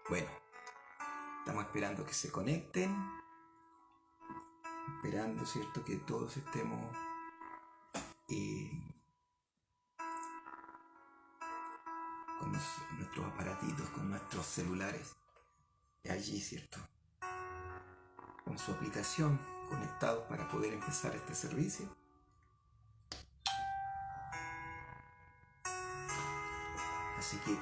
Bueno, estamos esperando que se conecten, esperando, ¿cierto?, que todos estemos con nuestros aparatitos, con nuestros celulares, allí, ¿cierto?, con su aplicación conectados para poder empezar este servicio. Así que,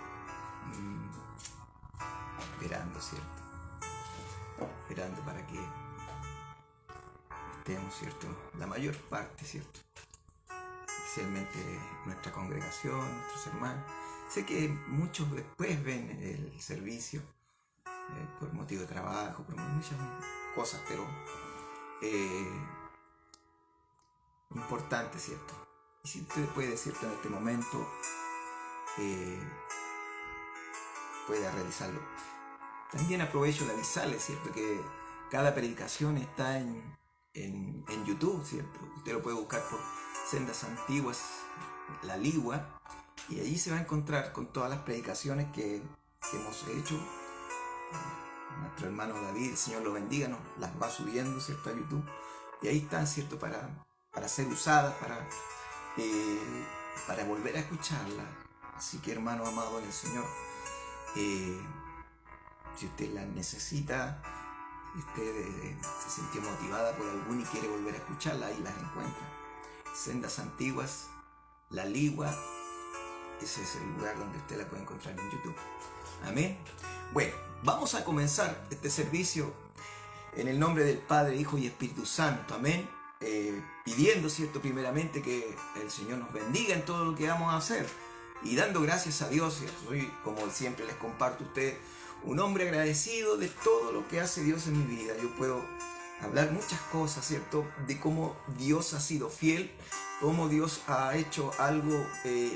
esperando, ¿cierto?, esperando para que estemos, ¿cierto?, la mayor parte, ¿cierto?, especialmente nuestra congregación, nuestros hermanos. Sé que muchos después ven el servicio por motivo de trabajo, por muchas cosas, pero importante, ¿cierto? Y si usted puede, ¿cierto?, en este momento puede realizarlo. También aprovecho de avisarle, ¿cierto?, que cada predicación está en YouTube, ¿cierto? Usted lo puede buscar por Sendas Antiguas, La Ligua, y allí se va a encontrar con todas las predicaciones que hemos hecho. Nuestro hermano David, el Señor lo bendiga, nos las va subiendo, ¿cierto?, a YouTube, y ahí están, ¿cierto?, para ser usadas, para volver a escucharla. Así que, hermano amado en el Señor, si usted la necesita, si usted se sintió motivada por alguna y quiere volver a escucharla, ahí las encuentra. Sendas Antiguas, La Ligua, ese es el lugar donde usted la puede encontrar en YouTube. Amén. Bueno, vamos a comenzar este servicio en el nombre del Padre, Hijo y Espíritu Santo. Amén. Pidiendo, ¿cierto?, primeramente que el Señor nos bendiga en todo lo que vamos a hacer y dando gracias a Dios. Soy, como siempre les comparto a ustedes, un hombre agradecido de todo lo que hace Dios en mi vida. Yo puedo hablar muchas cosas, ¿cierto?, de cómo Dios ha sido fiel, cómo Dios ha hecho algo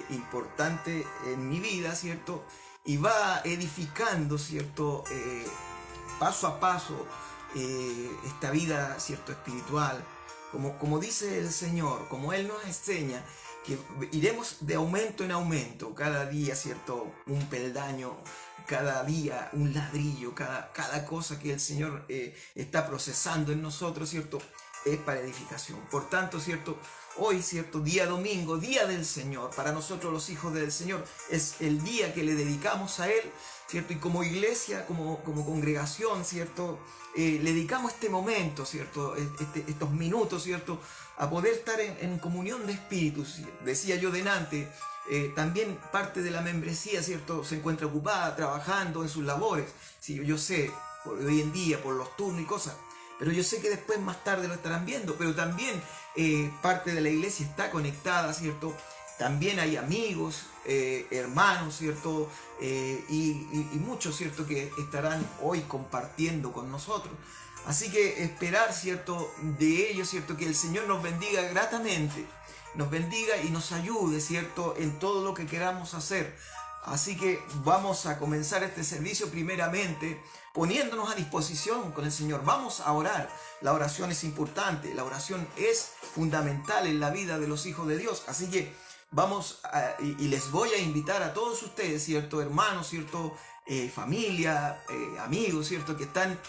importante en mi vida, ¿cierto?, y va edificando, ¿cierto?, paso a paso esta vida, ¿cierto?, espiritual. Como dice el Señor, como Él nos enseña, que iremos de aumento en aumento, cada día, ¿cierto?, un peldaño, cada día un ladrillo, cada cosa que el Señor está procesando en nosotros, ¿cierto?, es para edificación. Por tanto, ¿cierto?, hoy, ¿cierto?, día domingo, día del Señor, para nosotros los hijos del Señor, es el día que le dedicamos a Él, ¿cierto? Y como iglesia, como congregación, ¿cierto?, le dedicamos este momento, ¿cierto?, estos minutos, ¿cierto?, a poder estar en comunión de espíritus. Decía yo delante, también parte de la membresía, ¿cierto?, se encuentra ocupada, trabajando en sus labores. Sí, yo sé, hoy en día, por los turnos y cosas, pero yo sé que después, más tarde, lo estarán viendo. Pero también parte de la iglesia está conectada, ¿cierto? También hay amigos, hermanos, ¿cierto? Y muchos, ¿cierto?, que estarán hoy compartiendo con nosotros. Así que esperar, ¿cierto?, de ellos, ¿cierto?, que el Señor nos bendiga gratamente, nos bendiga y nos ayude, ¿cierto?, en todo lo que queramos hacer. Así que vamos a comenzar este servicio primeramente poniéndonos a disposición con el Señor. Vamos a orar. La oración es importante, la oración es fundamental en la vida de los hijos de Dios. Así que vamos y les voy a invitar a todos ustedes, ¿cierto?, hermanos, ¿cierto?, familia, amigos, ¿cierto?, que están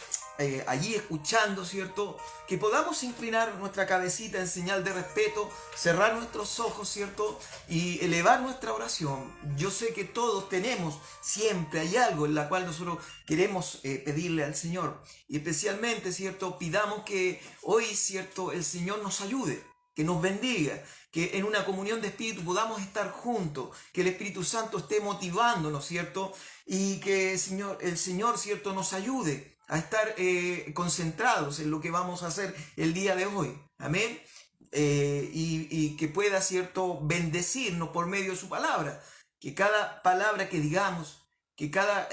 allí escuchando, ¿cierto?, que podamos inclinar nuestra cabecita en señal de respeto, cerrar nuestros ojos, ¿cierto?, y elevar nuestra oración. Yo sé que todos tenemos, siempre hay algo en la cual nosotros queremos pedirle al Señor, y especialmente, ¿cierto?, pidamos que hoy, ¿cierto?, el Señor nos ayude, que nos bendiga, que en una comunión de espíritu podamos estar juntos, que el Espíritu Santo esté motivándonos, ¿cierto?, y que el Señor, ¿cierto?, nos ayude a estar concentrados en lo que vamos a hacer el día de hoy. Amén. Y que pueda, ¿cierto?, bendecirnos por medio de su palabra. Que cada palabra que digamos, que cada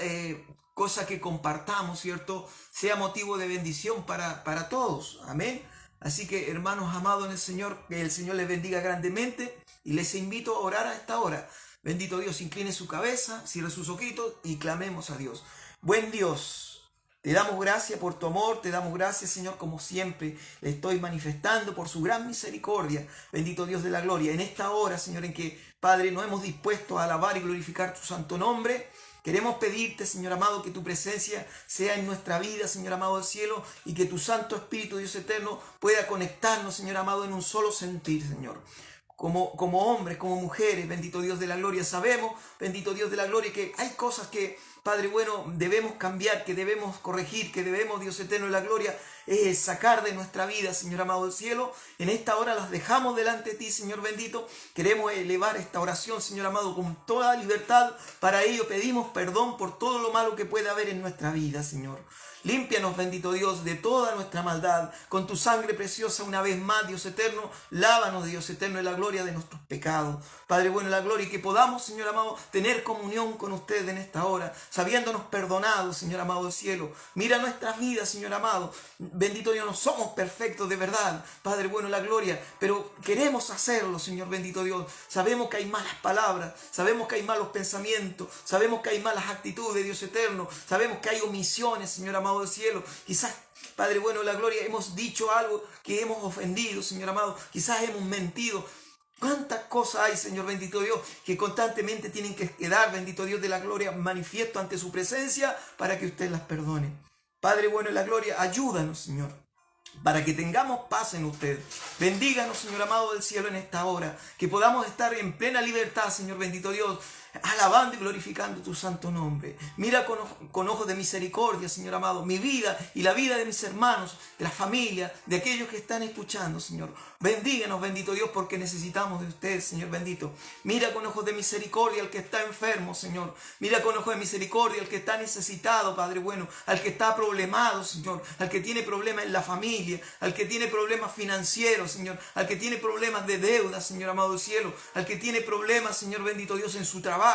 cosa que compartamos, ¿cierto?, sea motivo de bendición para todos. Amén. Así que, hermanos amados en el Señor, que el Señor les bendiga grandemente y les invito a orar a esta hora. Bendito Dios, incline su cabeza, cierre sus ojitos y clamemos a Dios. Buen Dios, te damos gracias por tu amor, te damos gracias, Señor, como siempre le estoy manifestando por su gran misericordia. Bendito Dios de la gloria, en esta hora, Señor, en que, Padre, nos hemos dispuesto a alabar y glorificar tu santo nombre. Queremos pedirte, Señor amado, que tu presencia sea en nuestra vida, Señor amado del cielo, y que tu Santo Espíritu, Dios eterno, pueda conectarnos, Señor amado, en un solo sentir, Señor. Como hombres, como mujeres, bendito Dios de la gloria, sabemos, bendito Dios de la gloria, que hay cosas que, Padre bueno, debemos cambiar, que debemos corregir, que debemos, Dios eterno de la gloria, sacar de nuestra vida, Señor amado del cielo. En esta hora las dejamos delante de ti, Señor bendito. Queremos elevar esta oración, Señor amado, con toda libertad. Para ello pedimos perdón por todo lo malo que pueda haber en nuestra vida, Señor. Límpianos, bendito Dios, de toda nuestra maldad. Con tu sangre preciosa una vez más, Dios eterno, lávanos, Dios eterno, en la gloria de nuestros pecados. Padre bueno, en la gloria, y que podamos, Señor amado, tener comunión con usted en esta hora, sabiéndonos perdonados, Señor amado del cielo. Mira nuestras vidas, Señor amado. Bendito Dios, no somos perfectos de verdad, Padre bueno, en la gloria, pero queremos hacerlo, Señor bendito Dios. Sabemos que hay malas palabras, sabemos que hay malos pensamientos, sabemos que hay malas actitudes, Dios eterno, sabemos que hay omisiones, Señor amado del cielo. Quizás, Padre bueno, la gloria, hemos dicho algo que hemos ofendido, Señor amado. Quizás hemos mentido. ¿Cuántas cosas hay, Señor bendito Dios, que constantemente tienen que quedar, bendito Dios de la gloria, manifiesto ante su presencia para que usted las perdone? Padre bueno, la gloria, ayúdanos, Señor, para que tengamos paz en usted. Bendíganos, Señor amado del cielo, en esta hora, que podamos estar en plena libertad, Señor bendito Dios, alabando y glorificando tu santo nombre. Mira con ojos de misericordia, Señor amado, mi vida y la vida de mis hermanos, de la familia, de aquellos que están escuchando, Señor. Bendíganos, bendito Dios, porque necesitamos de usted, Señor bendito. Mira con ojos de misericordia al que está enfermo, Señor. Mira con ojos de misericordia al que está necesitado, Padre bueno, al que está problemado, Señor, al que tiene problemas en la familia, al que tiene problemas financieros, Señor, al que tiene problemas de deuda, Señor amado del cielo, al que tiene problemas, Señor bendito Dios, en su trabajo.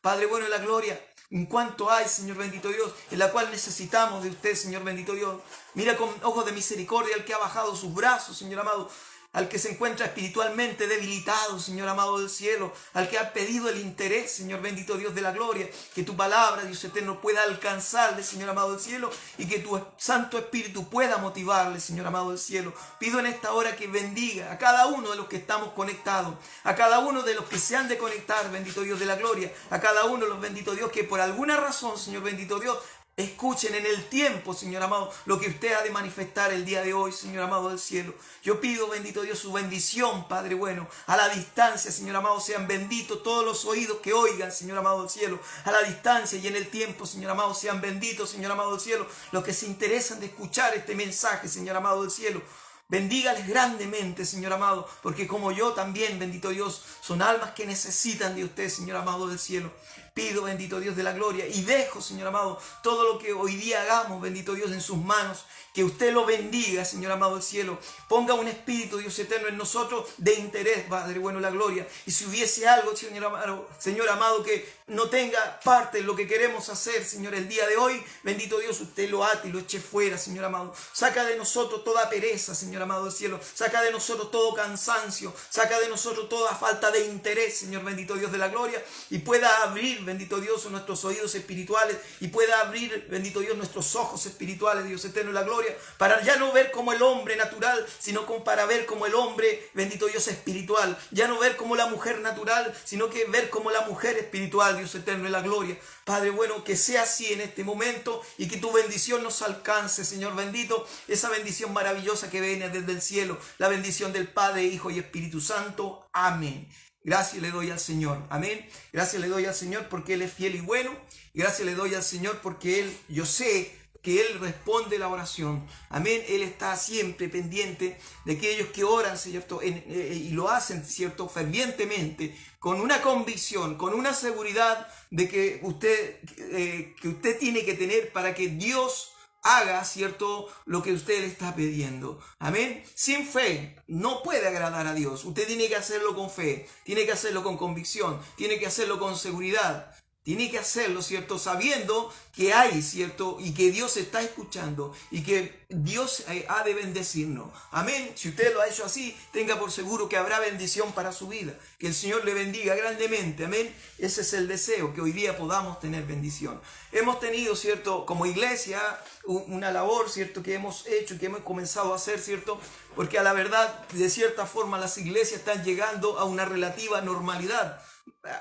Padre bueno de la gloria, en cuanto hay, Señor bendito Dios, en la cual necesitamos de usted, Señor bendito Dios. Mira con ojos de misericordia al que ha bajado sus brazos, Señor amado, al que se encuentra espiritualmente debilitado, Señor amado del cielo, al que ha pedido el interés, Señor bendito Dios de la gloria, que tu palabra, Dios eterno, pueda alcanzarle, Señor amado del cielo, y que tu Santo Espíritu pueda motivarle, Señor amado del cielo. Pido en esta hora que bendiga a cada uno de los que estamos conectados, a cada uno de los que se han de conectar, bendito Dios de la gloria, a cada uno de los benditos Dios que por alguna razón, Señor bendito Dios, escuchen en el tiempo, Señor amado, lo que usted ha de manifestar el día de hoy, Señor amado del cielo. Yo pido, bendito Dios, su bendición, Padre bueno. A la distancia, Señor amado, sean benditos todos los oídos que oigan, Señor amado del cielo. A la distancia y en el tiempo, Señor amado, sean benditos, Señor amado del cielo, los que se interesan de escuchar este mensaje, Señor amado del cielo. Bendígales grandemente, Señor amado, porque como yo también, bendito Dios, son almas que necesitan de usted, Señor amado del cielo. Pido, bendito Dios de la gloria, y dejo, Señor amado, todo lo que hoy día hagamos, bendito Dios, en sus manos. Que usted lo bendiga, Señor amado del cielo. Ponga un espíritu, Dios eterno, en nosotros de interés, Padre bueno, la gloria. Y si hubiese algo, Señor amado, que no tenga parte en lo que queremos hacer, Señor, el día de hoy, bendito Dios, usted lo ate y lo eche fuera, Señor amado. Saca de nosotros toda pereza, Señor amado del cielo. Saca de nosotros todo cansancio. Saca de nosotros toda falta de interés, Señor bendito Dios de la gloria. Y pueda abrir, bendito Dios, nuestros oídos espirituales. Y pueda abrir, bendito Dios, nuestros ojos espirituales, Dios eterno, la gloria. Para ya no ver como el hombre natural, sino para ver como el hombre, bendito Dios, espiritual. Ya no ver como la mujer natural, sino que ver como la mujer espiritual, Dios eterno en la gloria. Padre bueno, que sea así en este momento y que tu bendición nos alcance, Señor bendito. Esa bendición maravillosa que viene desde el cielo. La bendición del Padre, Hijo y Espíritu Santo. Amén. Gracias le doy al Señor. Amén. Gracias le doy al Señor porque Él es fiel y bueno. Gracias le doy al Señor porque Él, yo sé que Él responde la oración. Amén. Él está siempre pendiente de aquellos que oran, ¿cierto? Y lo hacen, ¿cierto? Fervientemente, con una convicción, con una seguridad de que usted tiene que tener para que Dios haga, ¿cierto?, lo que usted le está pidiendo. Amén. Sin fe no puede agradar a Dios. Usted tiene que hacerlo con fe, tiene que hacerlo con convicción, tiene que hacerlo con seguridad. Tiene que hacerlo, ¿cierto? Sabiendo que hay, ¿cierto? Y que Dios está escuchando y que Dios ha de bendecirnos. Amén. Si usted lo ha hecho así, tenga por seguro que habrá bendición para su vida. Que el Señor le bendiga grandemente. Amén. Ese es el deseo, que hoy día podamos tener bendición. Hemos tenido, ¿cierto? Como iglesia, una labor, ¿cierto? Que hemos hecho y que hemos comenzado a hacer, ¿cierto? Porque a la verdad, de cierta forma, las iglesias están llegando a una relativa normalidad.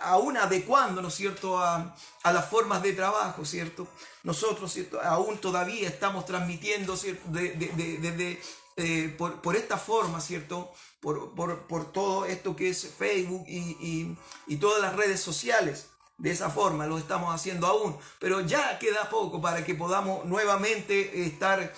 aún adecuándonos, ¿cierto?, a las formas de trabajo, ¿cierto? Nosotros, ¿cierto?, aún todavía estamos transmitiendo, ¿cierto?, por esta forma, ¿cierto?, por todo esto que es Facebook y todas las redes sociales. De esa forma lo estamos haciendo aún, pero ya queda poco para que podamos nuevamente estar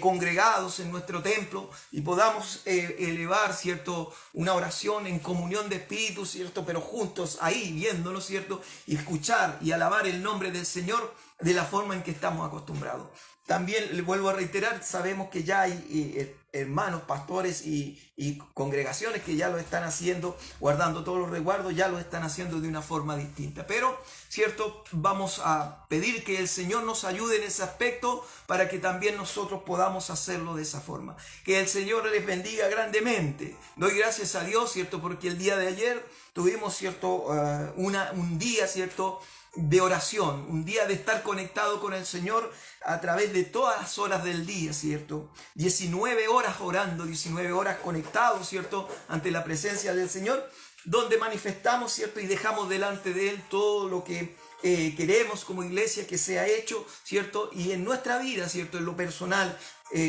congregados en nuestro templo y podamos elevar, ¿cierto?, una oración en comunión de espíritu, ¿cierto?, pero juntos ahí viéndonos, ¿cierto?, y escuchar y alabar el nombre del Señor de la forma en que estamos acostumbrados. También le vuelvo a reiterar, sabemos que ya hay hermanos, pastores y congregaciones que ya lo están haciendo, guardando todos los resguardos, ya lo están haciendo de una forma distinta. Pero, ¿cierto?, vamos a pedir que el Señor nos ayude en ese aspecto para que también nosotros podamos hacerlo de esa forma. Que el Señor les bendiga grandemente. Doy gracias a Dios, ¿cierto?, porque el día de ayer tuvimos, ¿cierto?, un día, ¿cierto?, de oración, un día de estar conectado con el Señor a través de todas las horas del día, ¿cierto? 19 horas orando, 19 horas conectados, ¿cierto?, ante la presencia del Señor, donde manifestamos, ¿cierto?, y dejamos delante de Él todo lo que queremos como iglesia que sea hecho, ¿cierto? Y en nuestra vida, ¿cierto?, en lo personal,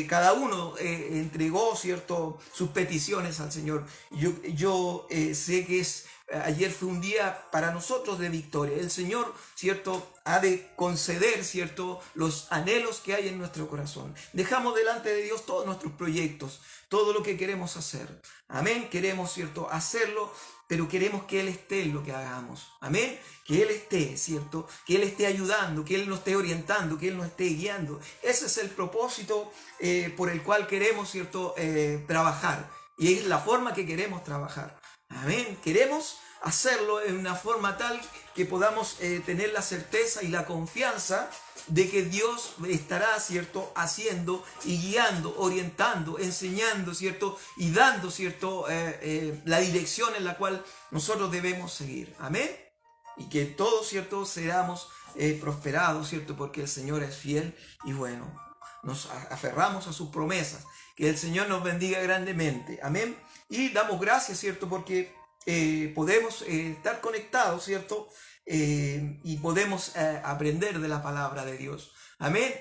cada uno entregó, ¿cierto?, sus peticiones al Señor. Yo sé que ayer fue un día para nosotros de victoria. El Señor, ¿cierto?, ha de conceder, ¿cierto?, los anhelos que hay en nuestro corazón. Dejamos delante de Dios todos nuestros proyectos, todo lo que queremos hacer. Amén. Queremos, ¿cierto?, hacerlo, pero queremos que Él esté en lo que hagamos. Amén. Que Él esté, ¿cierto?, que Él esté ayudando, que Él nos esté orientando, que Él nos esté guiando. Ese es el propósito por el cual queremos, ¿cierto?, trabajar. Y es la forma que queremos trabajar. Amén. Queremos hacerlo en una forma tal que podamos tener la certeza y la confianza de que Dios estará, ¿cierto?, haciendo y guiando, orientando, enseñando, ¿cierto?, y dando, ¿cierto?, la dirección en la cual nosotros debemos seguir. Amén. Y que todos, ¿cierto?, seamos prosperados, ¿cierto?, porque el Señor es fiel y bueno, nos aferramos a sus promesas. Que el Señor nos bendiga grandemente. Amén. Y damos gracias, ¿cierto?, porque podemos estar conectados, ¿cierto?, y podemos aprender de la palabra de Dios. Amén.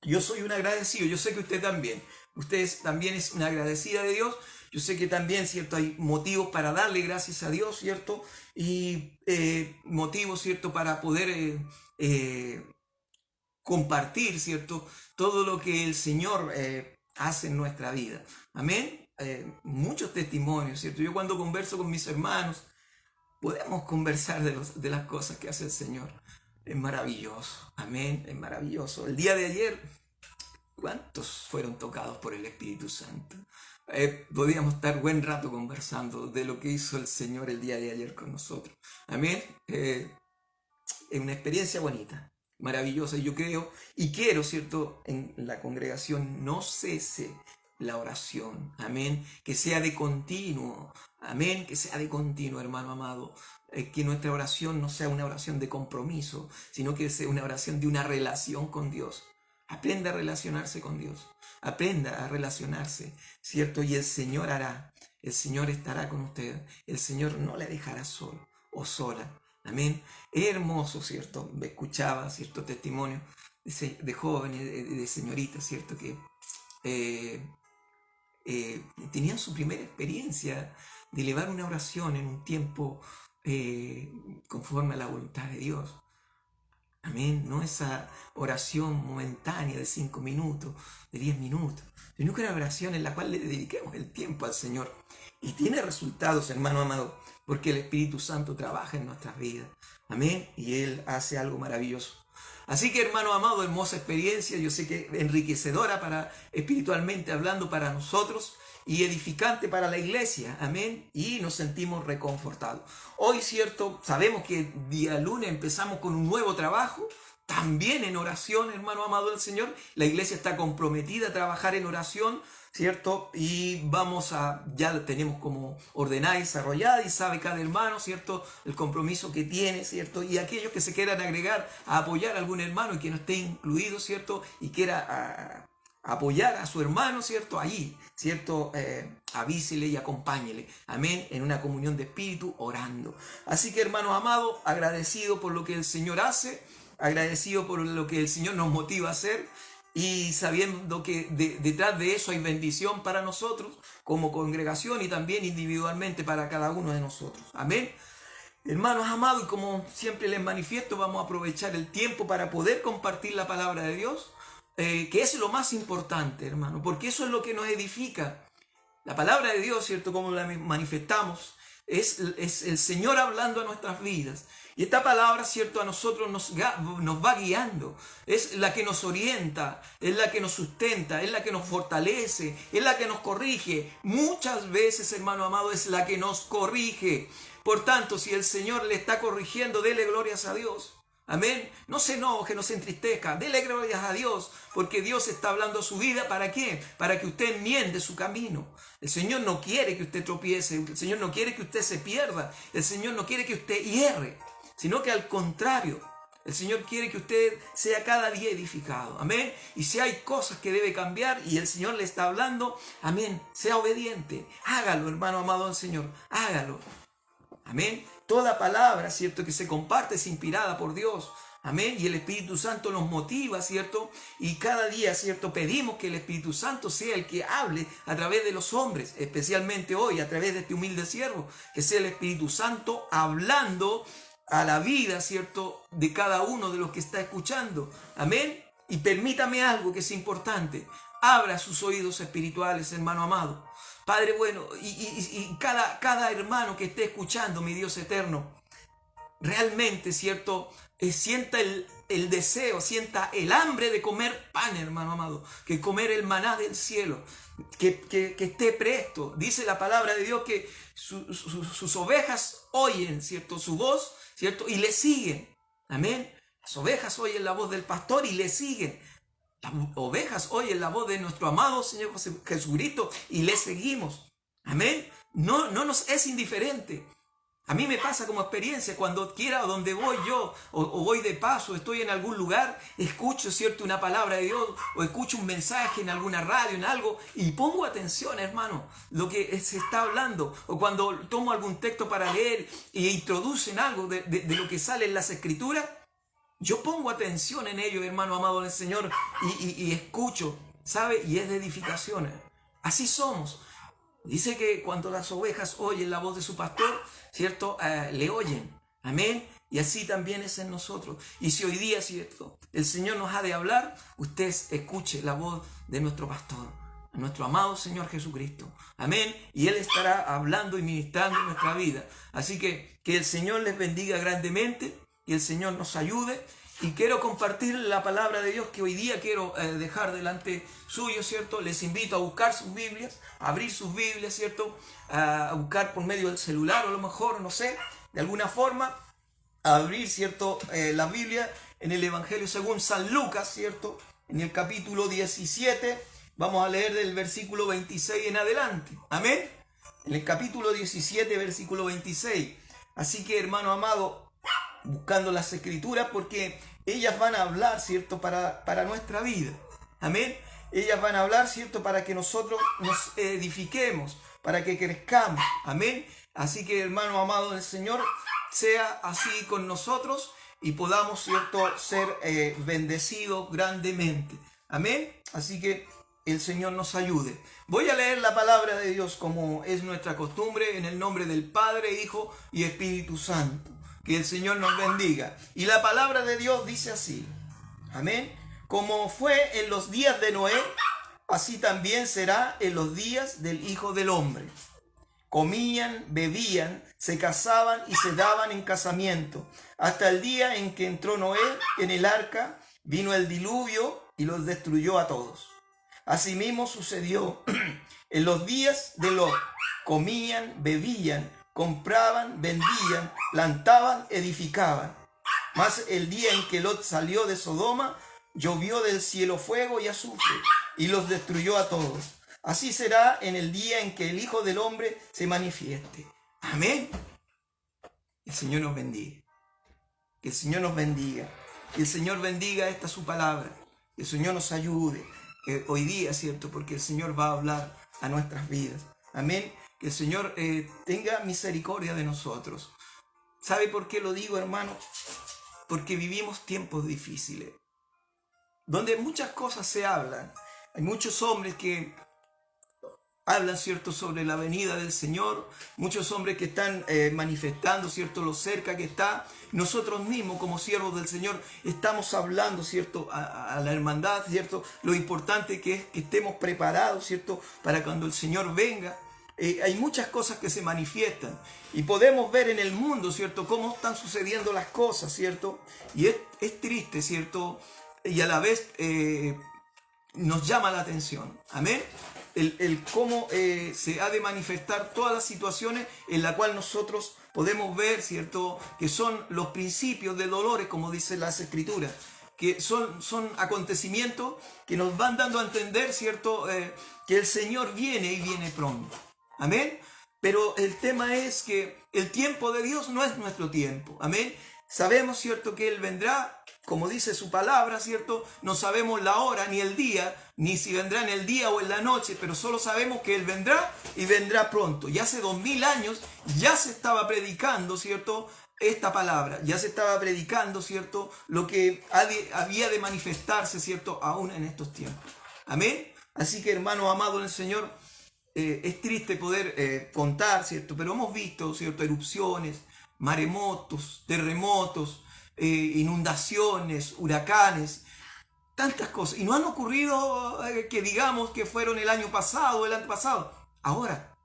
Yo soy un agradecido, yo sé que usted también. Usted también es una agradecida de Dios. Yo sé que también, ¿cierto?, hay motivos para darle gracias a Dios, ¿cierto? Y motivos, ¿cierto?, para poder compartir, ¿cierto?, todo lo que el Señor hace en nuestra vida. Amén. Muchos testimonios, ¿cierto? Yo cuando converso con mis hermanos, podemos conversar de las cosas que hace el Señor. Es maravilloso. Amén. Es maravilloso. El día de ayer, ¿cuántos fueron tocados por el Espíritu Santo? Podíamos estar buen rato conversando de lo que hizo el Señor el día de ayer con nosotros. Amén. Es una experiencia bonita, maravillosa. Yo creo y quiero, ¿cierto?, en la congregación no cese la oración. Amén. Que sea de continuo. Amén. Que sea de continuo, hermano amado. Que nuestra oración no sea una oración de compromiso, sino que sea una oración de una relación con Dios. Aprenda a relacionarse con Dios. Aprenda a relacionarse, ¿cierto? Y el Señor hará. El Señor estará con usted. El Señor no le dejará solo o sola. Amén. Es hermoso, ¿cierto? Me escuchaba, ¿cierto?, testimonio de jóvenes, de señoritas, ¿cierto?, que tenían su primera experiencia de elevar una oración en un tiempo conforme a la voluntad de Dios. Amén. No esa oración momentánea de 5 minutos, de 10 minutos, sino que una oración en la cual le dediquemos el tiempo al Señor. Y tiene resultados, hermano amado, porque el Espíritu Santo trabaja en nuestras vidas. Amén. Y Él hace algo maravilloso. Así que, hermano amado, hermosa experiencia, yo sé que enriquecedora espiritualmente hablando para nosotros y edificante para la iglesia. Amén. Y nos sentimos reconfortados. Hoy, cierto, sabemos que día lunes empezamos con un nuevo trabajo, también en oración, hermano amado del Señor. La iglesia está comprometida a trabajar en oración, ¿cierto? Y ya tenemos como ordenada y desarrollada y sabe cada hermano, ¿cierto?, el compromiso que tiene, ¿cierto? Y aquellos que se quieran agregar a apoyar a algún hermano y que no esté incluido, ¿cierto?, y quiera apoyar a su hermano, ¿cierto? Allí, ¿cierto? Avísele y acompáñele, amén, en una comunión de espíritu, orando. Así que, hermanos amados, agradecido por lo que el Señor hace, agradecido por lo que el Señor nos motiva a hacer, y sabiendo que detrás de eso hay bendición para nosotros como congregación y también individualmente para cada uno de nosotros, amén. Hermanos amados, y como siempre les manifiesto, vamos a aprovechar el tiempo para poder compartir la palabra de Dios, que es lo más importante, hermano, porque eso es lo que nos edifica. La palabra de Dios, ¿cierto? Como la manifestamos, es el Señor hablando a nuestras vidas. Y esta palabra, ¿cierto? A nosotros nos va guiando. Es la que nos orienta, es la que nos sustenta, es la que nos fortalece, es la que nos corrige. Muchas veces, hermano amado, es la que nos corrige. Por tanto, si el Señor le está corrigiendo, dele glorias a Dios. Amén. No se enoje, no se entristezca. Dele glorias a Dios, porque Dios está hablando a su vida. ¿Para qué? Para que usted enmiende su camino. El Señor no quiere que usted tropiece. El Señor no quiere que usted se pierda. El Señor no quiere que usted hierre, sino que al contrario, el Señor quiere que usted sea cada día edificado. Amén. Y si hay cosas que debe cambiar y el Señor le está hablando, amén, sea obediente. Hágalo, hermano amado del Señor. Hágalo. Amén. Toda palabra, ¿cierto?, que se comparte es inspirada por Dios. Amén. Y el Espíritu Santo nos motiva, ¿cierto? Y cada día, ¿cierto?, pedimos que el Espíritu Santo sea el que hable a través de los hombres, especialmente hoy, a través de este humilde siervo, que sea el Espíritu Santo hablando a la vida, ¿cierto?, de cada uno de los que está escuchando. Amén. Y permítame algo que es importante. Abra sus oídos espirituales, hermano amado. Padre bueno, y cada hermano que esté escuchando, mi Dios eterno, realmente, ¿cierto?, sienta el deseo, sienta el hambre de comer pan, hermano amado, que comer el maná del cielo, que esté presto. Dice la palabra de Dios que sus ovejas oyen, ¿cierto?, su voz, ¿cierto?, y le siguen. Amén. Las ovejas oyen la voz del pastor y le siguen. Las ovejas oyen la voz de nuestro amado Señor Jesucristo y le seguimos. Amén. No nos es indiferente. A mí me pasa como experiencia, cuando quiera o donde voy yo, o voy de paso, estoy en algún lugar, escucho, ¿cierto?, una palabra de Dios, o escucho un mensaje en alguna radio, en algo, y pongo atención, hermano, lo que se está hablando. O cuando tomo algún texto para leer y introducen algo de lo que sale en las Escrituras, yo pongo atención en ello, hermano amado del Señor, y escucho, ¿sabe? Y es de edificación. Así somos. Dice que cuando las ovejas oyen la voz de su pastor, ¿cierto?, le oyen. Amén. Y así también es en nosotros. Y si hoy día, ¿cierto?, el Señor nos ha de hablar, usted escuche la voz de nuestro pastor, nuestro amado Señor Jesucristo. Amén. Y Él estará hablando y ministrando en nuestra vida. Así que el Señor les bendiga grandemente y el Señor nos ayude. Y quiero compartir la palabra de Dios que hoy día quiero dejar delante suyo, ¿cierto? Les invito a buscar sus Biblias, a abrir sus Biblias, ¿cierto? A buscar por medio del celular o a lo mejor, no sé, de alguna forma, a abrir, ¿cierto?, la Biblia en el Evangelio según San Lucas, ¿cierto? En el capítulo 17, vamos a leer del versículo 26 en adelante. Amén. En el capítulo 17, versículo 26. Así que, hermano amado, buscando las Escrituras, porque ellas van a hablar, ¿cierto?, para nuestra vida. Amén. Ellas van a hablar, ¿cierto?, para que nosotros nos edifiquemos, para que crezcamos. Amén. Así que, hermano amado del Señor, sea así con nosotros y podamos, ¿cierto?, ser bendecidos grandemente. Amén. Así que el Señor nos ayude. Voy a leer la palabra de Dios como es nuestra costumbre, en el nombre del Padre, Hijo y Espíritu Santo. Que el Señor nos bendiga. Y la palabra de Dios dice así. Amén. Como fue en los días de Noé, así también será en los días del Hijo del Hombre. Comían, bebían, se casaban y se daban en casamiento, hasta el día en que entró Noé en el arca, vino el diluvio y los destruyó a todos. Asimismo sucedió en los días de Lot. Comían, bebían, compraban, vendían, plantaban, edificaban. Mas el día en que Lot salió de Sodoma, llovió del cielo fuego y azufre, y los destruyó a todos. Así será en el día en que el Hijo del Hombre se manifieste. Amén. El Señor nos bendiga. Que el Señor nos bendiga. Que el Señor bendiga esta su palabra. Que el Señor nos ayude. hoy día, ¿cierto? Porque el Señor va a hablar a nuestras vidas. Amén. Que el Señor tenga misericordia de nosotros. ¿Sabe por qué lo digo, hermano? Porque vivimos tiempos difíciles, donde muchas cosas se hablan. Hay muchos hombres que hablan, ¿cierto?, sobre la venida del Señor. Muchos hombres que están manifestando, ¿cierto?, lo cerca que está. Nosotros mismos, como siervos del Señor, estamos hablando, ¿cierto?, a la hermandad, ¿cierto?, lo importante que es que estemos preparados, ¿cierto?, para cuando el Señor venga. Hay muchas cosas que se manifiestan y podemos ver en el mundo, ¿cierto?, cómo están sucediendo las cosas, ¿cierto? Y es triste, ¿cierto? Y a la vez nos llama la atención. Amén. El cómo se ha de manifestar todas las situaciones en las cuales nosotros podemos ver, ¿cierto?, que son los principios de dolores, como dice las Escrituras, que son acontecimientos que nos van dando a entender, ¿cierto?, que el Señor viene y viene pronto. Amén. Pero el tema es que el tiempo de Dios no es nuestro tiempo. Amén. Sabemos, ¿cierto?, que Él vendrá, como dice su palabra, ¿cierto? No sabemos la hora ni el día, ni si vendrá en el día o en la noche, pero solo sabemos que Él vendrá y vendrá pronto. Y hace 2000 años ya se estaba predicando, ¿cierto?, esta palabra. Ya se estaba predicando, ¿cierto?, lo que había de manifestarse, ¿cierto?, aún en estos tiempos. Amén. Así que, hermanos amados en el Señor, es triste poder contar, ¿cierto?, pero hemos visto, ¿cierto?, erupciones, maremotos, terremotos, inundaciones, huracanes, tantas cosas. Y no han ocurrido que digamos que fueron el año pasado o el antepasado. Ahora,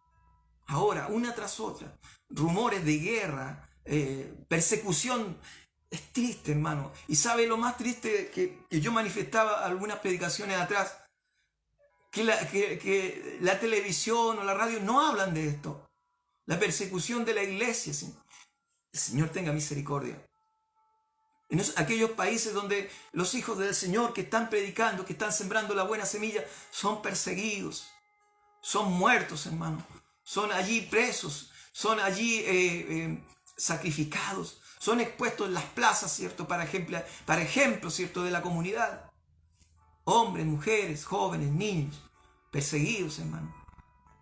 una tras otra. Rumores de guerra, persecución. Es triste, hermano. Y sabe lo más triste que yo manifestaba algunas predicaciones atrás. Que la televisión o la radio no hablan de esto. La persecución de la iglesia. ¿Sí? El Señor tenga misericordia. En aquellos países donde los hijos del Señor que están predicando, que están sembrando la buena semilla, son perseguidos, son muertos, hermano. Son allí presos, son allí sacrificados, son expuestos en las plazas, ¿cierto? Para ejemplo, ¿cierto?, de la comunidad. Hombres, mujeres, jóvenes, niños, perseguidos, hermano.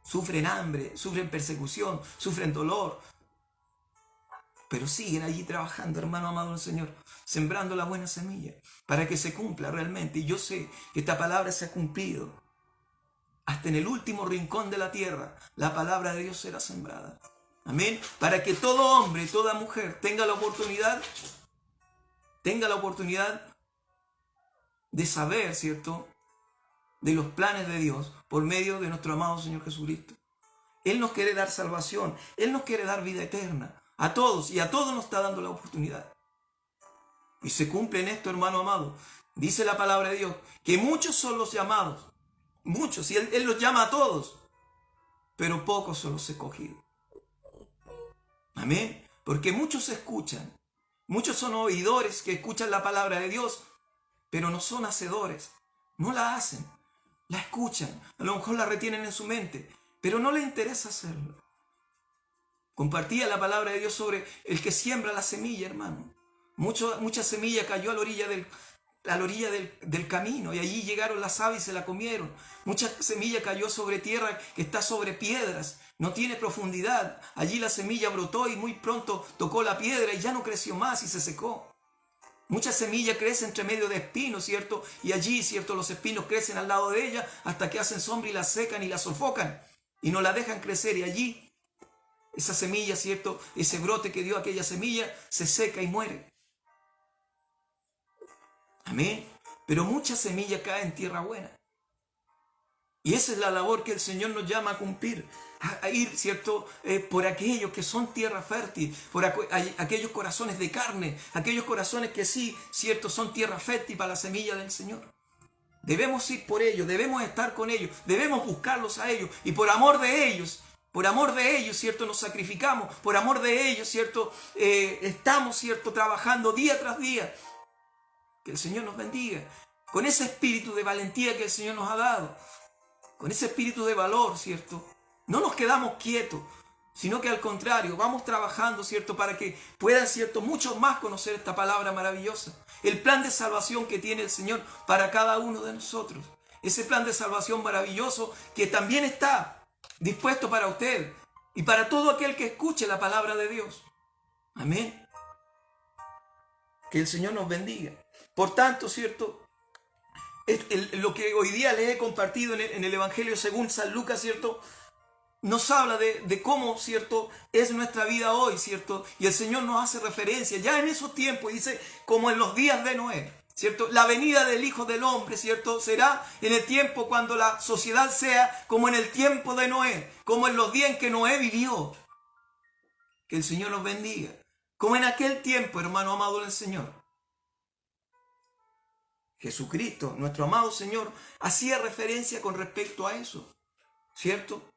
Sufren hambre, sufren persecución, sufren dolor. Pero siguen allí trabajando, hermano amado del Señor, sembrando la buena semilla para que se cumpla realmente. Y yo sé que esta palabra se ha cumplido. Hasta en el último rincón de la tierra, la palabra de Dios será sembrada. Amén. Para que todo hombre, toda mujer tenga la oportunidad de saber, ¿cierto?, de los planes de Dios por medio de nuestro amado Señor Jesucristo. Él nos quiere dar salvación, Él nos quiere dar vida eterna. A todos, y a todos nos está dando la oportunidad. Y se cumple en esto, hermano amado. Dice la palabra de Dios, que muchos son los llamados. Muchos, y Él los llama a todos. Pero pocos son los escogidos. Amén. Porque muchos escuchan. Muchos son oidores que escuchan la palabra de Dios, pero no son hacedores. No la hacen. La escuchan. A lo mejor la retienen en su mente, pero no les interesa hacerlo. Compartía la palabra de Dios sobre el que siembra la semilla, hermano. Mucha semilla cayó a la orilla del camino y allí llegaron las aves y se la comieron. Mucha semilla cayó sobre tierra que está sobre piedras, no tiene profundidad. Allí la semilla brotó y muy pronto tocó la piedra y ya no creció más y se secó. Mucha semilla crece entre medio de espinos, ¿cierto? Y allí, ¿cierto?, los espinos crecen al lado de ella hasta que hacen sombra y la secan y la sofocan y no la dejan crecer. Y allí esa semilla, ¿cierto?, ese brote que dio aquella semilla se seca y muere. Amén. Pero mucha semilla cae en tierra buena. Y esa es la labor que el Señor nos llama a cumplir. A ir, ¿cierto?, por aquellos que son tierra fértil, por aquellos corazones de carne, aquellos corazones que sí, ¿cierto?, son tierra fértil para la semilla del Señor. Debemos ir por ellos, debemos estar con ellos, debemos buscarlos a ellos. Y por amor de ellos, ¿cierto?, nos sacrificamos. Por amor de ellos, ¿cierto?, estamos, ¿cierto?, trabajando día tras día. Que el Señor nos bendiga. Con ese espíritu de valentía que el Señor nos ha dado. Con ese espíritu de valor, ¿cierto? No nos quedamos quietos, sino que al contrario, vamos trabajando, ¿cierto?, para que puedan, ¿cierto?, muchos más conocer esta palabra maravillosa. El plan de salvación que tiene el Señor para cada uno de nosotros. ese plan de salvación maravilloso que también está dispuesto para usted y para todo aquel que escuche la palabra de Dios. Amén. Que el Señor nos bendiga. Por tanto, ¿cierto? Lo que hoy día les he compartido en el Evangelio según San Lucas, ¿cierto? Nos habla de cómo, ¿cierto?, es nuestra vida hoy, ¿cierto? Y el Señor nos hace referencia ya en esos tiempos, y dice, como en los días de Noé, ¿cierto? La venida del Hijo del Hombre, ¿cierto?, será en el tiempo cuando la sociedad sea como en el tiempo de Noé, como en los días en que Noé vivió. Que el Señor nos bendiga. Como en aquel tiempo, hermano amado del Señor. Jesucristo, nuestro amado Señor, hacía referencia con respecto a eso, ¿cierto?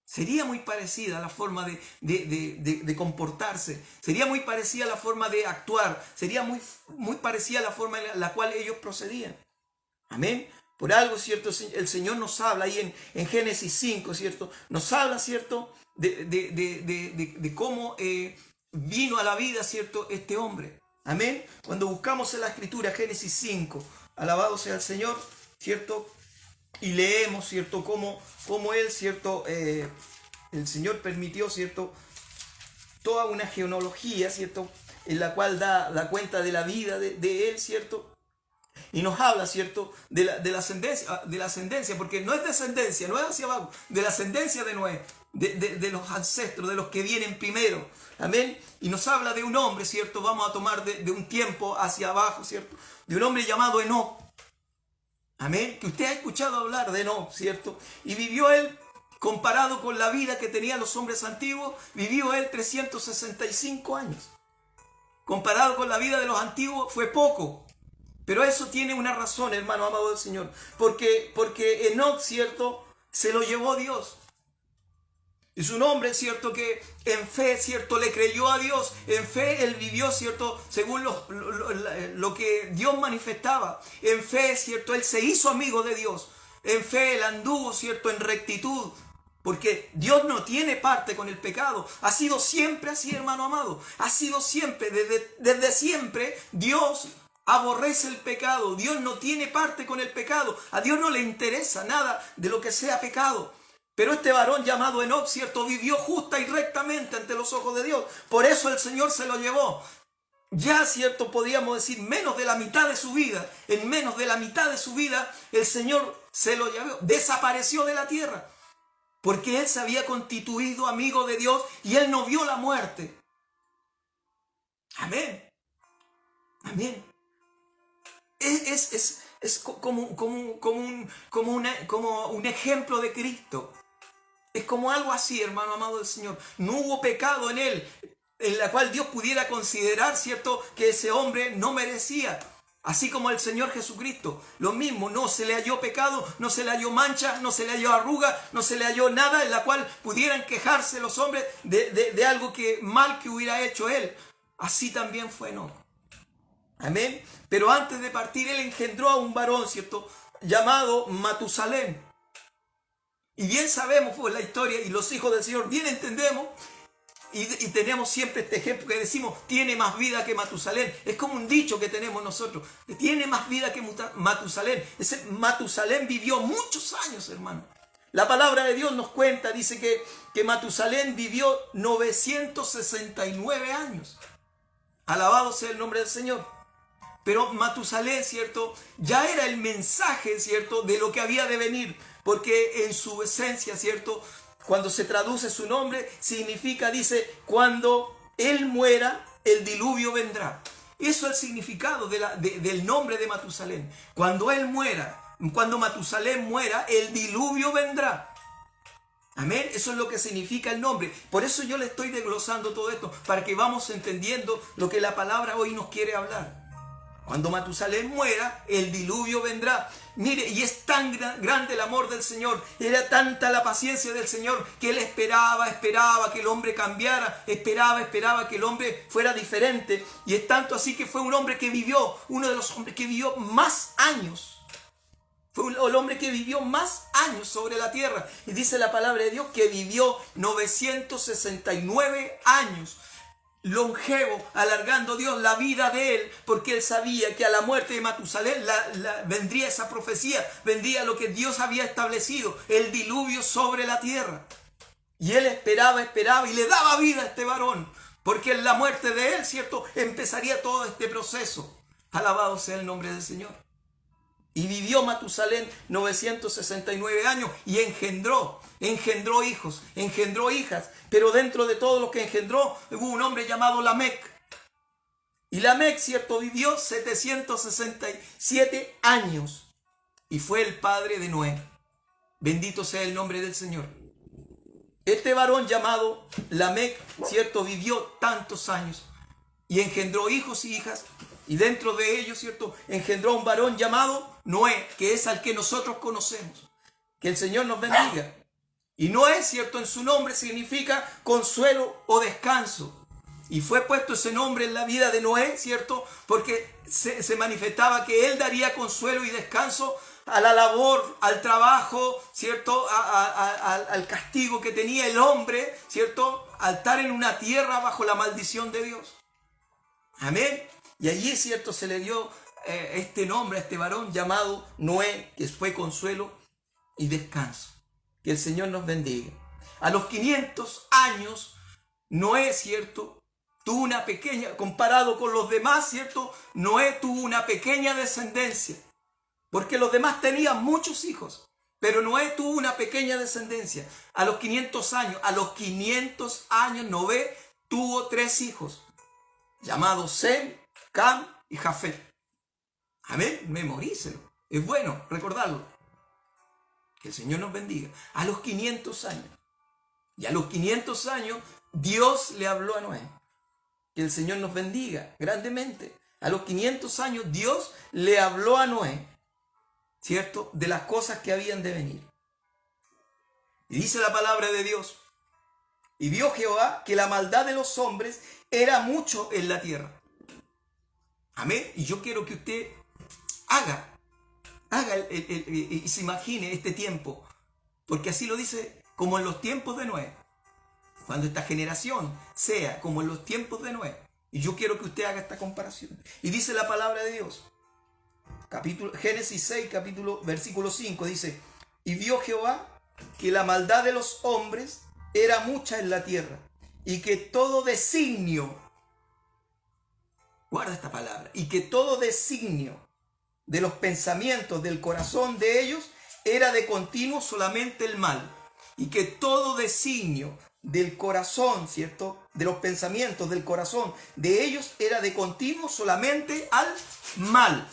Sería muy parecida la forma de comportarse, sería muy parecida la forma de actuar, sería muy parecida la forma en la cual ellos procedían. Amén. Por algo, ¿cierto? El Señor nos habla ahí en Génesis 5, ¿cierto? Nos habla, ¿cierto? De cómo vino a la vida, ¿cierto?, este hombre. Amén. Cuando buscamos en la Escritura Génesis 5, alabado sea el Señor, ¿cierto? Y leemos, ¿cierto?, cómo él, ¿cierto?, el Señor permitió, ¿cierto?, toda una genealogía, ¿cierto?, en la cual da cuenta de la vida de él, ¿cierto? Y nos habla, ¿cierto?, de la ascendencia, porque no es descendencia, no es hacia abajo, de la ascendencia de Noé, de los ancestros, de los que vienen primero. Amén. Y nos habla de un hombre, ¿cierto? Vamos a tomar de un tiempo hacia abajo, ¿cierto? De un hombre llamado Enoc. Amén. Que usted ha escuchado hablar de Enoc, ¿cierto? Y vivió él, comparado con la vida que tenían los hombres antiguos, vivió él 365 años. Comparado con la vida de los antiguos fue poco. Pero eso tiene una razón, hermano amado del Señor. Porque Enoc, ¿cierto?, se lo llevó Dios. Es un hombre, ¿cierto?, que en fe, ¿cierto?, le creyó a Dios. En fe él vivió, ¿cierto?, según lo que Dios manifestaba. En fe, ¿cierto?, él se hizo amigo de Dios. En fe él anduvo, ¿cierto?, en rectitud. Porque Dios no tiene parte con el pecado. Ha sido siempre así, hermano amado. Ha sido siempre, desde siempre, Dios aborrece el pecado. Dios no tiene parte con el pecado. A Dios no le interesa nada de lo que sea pecado. Pero este varón llamado Enoc, ¿cierto?, vivió justa y rectamente ante los ojos de Dios. Por eso el Señor se lo llevó. Ya, ¿cierto?, podríamos decir, menos de la mitad de su vida. En menos de la mitad de su vida, el Señor se lo llevó. Desapareció de la tierra. Porque él se había constituido amigo de Dios y él no vio la muerte. Amén. Amén. Es como un ejemplo de Cristo. Es como algo así, hermano amado del Señor. No hubo pecado en él, en la cual Dios pudiera considerar, ¿cierto?, que ese hombre no merecía. Así como el Señor Jesucristo, lo mismo, no se le halló pecado, no se le halló mancha, no se le halló arruga, no se le halló nada en la cual pudieran quejarse los hombres de algo mal que hubiera hecho él. Así también fue Enoc. Amén. Pero antes de partir, él engendró a un varón, ¿cierto?, llamado Matusalén. Y bien sabemos por la historia, y los hijos del Señor bien entendemos, y tenemos siempre este ejemplo que decimos, tiene más vida que Matusalén. Es como un dicho que tenemos nosotros, que tiene más vida que Matusalén. Ese Matusalén vivió muchos años, hermano. La palabra de Dios nos cuenta, dice que Matusalén vivió 969 años. Alabado sea el nombre del Señor. Pero Matusalén, ¿cierto?, ya era el mensaje, ¿cierto?, de lo que había de venir. Porque en su esencia, ¿cierto?, cuando se traduce su nombre, significa, dice, cuando él muera, el diluvio vendrá. Eso es el significado del nombre de Matusalén. Cuando él muera, cuando Matusalén muera, el diluvio vendrá. Amén. Eso es lo que significa el nombre. Por eso yo le estoy desglosando todo esto, para que vamos entendiendo lo que la palabra hoy nos quiere hablar. Cuando Matusalén muera, el diluvio vendrá. Mire, y es tan grande el amor del Señor, era tanta la paciencia del Señor, que Él esperaba que el hombre cambiara, esperaba que el hombre fuera diferente. Y es tanto así que fue un hombre que vivió, uno de los hombres que vivió más años. Fue el hombre que vivió más años sobre la tierra. Y dice la palabra de Dios que vivió 969 años. longevo, alargando Dios la vida de él, porque él sabía que a la muerte de Matusalén vendría esa profecía, vendría lo que Dios había establecido, el diluvio sobre la tierra. Y él esperaba y le daba vida a este varón, porque en la muerte de él, ¿cierto?, empezaría todo este proceso. Alabado sea el nombre del Señor. Y vivió Matusalén 969 años y engendró hijos, engendró hijas. Pero dentro de todo lo que engendró hubo un hombre llamado Lamec. Y Lamec, ¿cierto?, vivió 767 años y fue el padre de Noé. Bendito sea el nombre del Señor. Este varón llamado Lamec, ¿cierto?, vivió tantos años y engendró hijos y hijas. Y dentro de ellos, ¿cierto?, engendró un varón llamado Noé, que es al que nosotros conocemos. Que el Señor nos bendiga. Y Noé, ¿cierto?, en su nombre significa consuelo o descanso. Y fue puesto ese nombre en la vida de Noé, ¿cierto?, porque se manifestaba que él daría consuelo y descanso a la labor, al trabajo, ¿cierto?, al castigo que tenía el hombre, ¿cierto?, al estar en una tierra bajo la maldición de Dios. Amén. Y allí, ¿cierto?, se le dio este nombre a este varón llamado Noé, que fue consuelo y descanso. Que el Señor nos bendiga. A los 500 años, Noé, ¿cierto?, tuvo una pequeña, comparado con los demás, ¿cierto?, Noé tuvo una pequeña descendencia. Porque los demás tenían muchos hijos, pero Noé tuvo una pequeña descendencia. A los 500 años, Noé tuvo 3 hijos, llamados Sem, Cam y Jafet. Amén, memorícelo. Es bueno recordarlo. Que el Señor nos bendiga. A los 500 años. Y a los 500 años Dios le habló a Noé. Que el Señor nos bendiga grandemente. A los 500 años Dios le habló a Noé, ¿cierto?, de las cosas que habían de venir. Y dice la palabra de Dios: y vio Jehová que la maldad de los hombres era mucho en la tierra. Amén. Y yo quiero que usted haga y se imagine este tiempo, porque así lo dice, como en los tiempos de Noé, cuando esta generación sea como en los tiempos de Noé. Y yo quiero que usted haga esta comparación. Y dice la palabra de Dios, Génesis 6, versículo 5, dice: y vio Jehová que la maldad de los hombres era mucha en la tierra, y que todo designio, guarda esta palabra, y que todo designio de los pensamientos del corazón de ellos era de continuo solamente el mal. Y que todo designio del corazón, ¿cierto?, de los pensamientos del corazón de ellos era de continuo solamente al mal.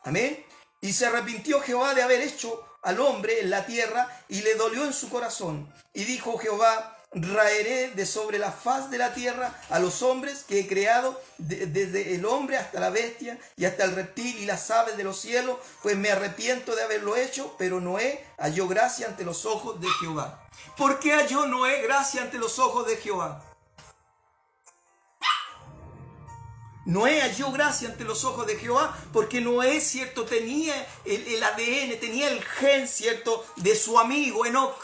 Amén. Y se arrepintió Jehová de haber hecho al hombre en la tierra, y le dolió en su corazón. Y dijo Jehová: raeré de sobre la faz de la tierra a los hombres que he creado, desde el hombre hasta la bestia y hasta el reptil y las aves de los cielos, pues me arrepiento de haberlo hecho. Pero Noé halló gracia ante los ojos de Jehová. ¿Por qué halló Noé gracia ante los ojos de Jehová? Noé halló gracia ante los ojos de Jehová porque Noé, ¿cierto?, tenía el ADN, tenía el gen, ¿cierto?, de su amigo Enoc.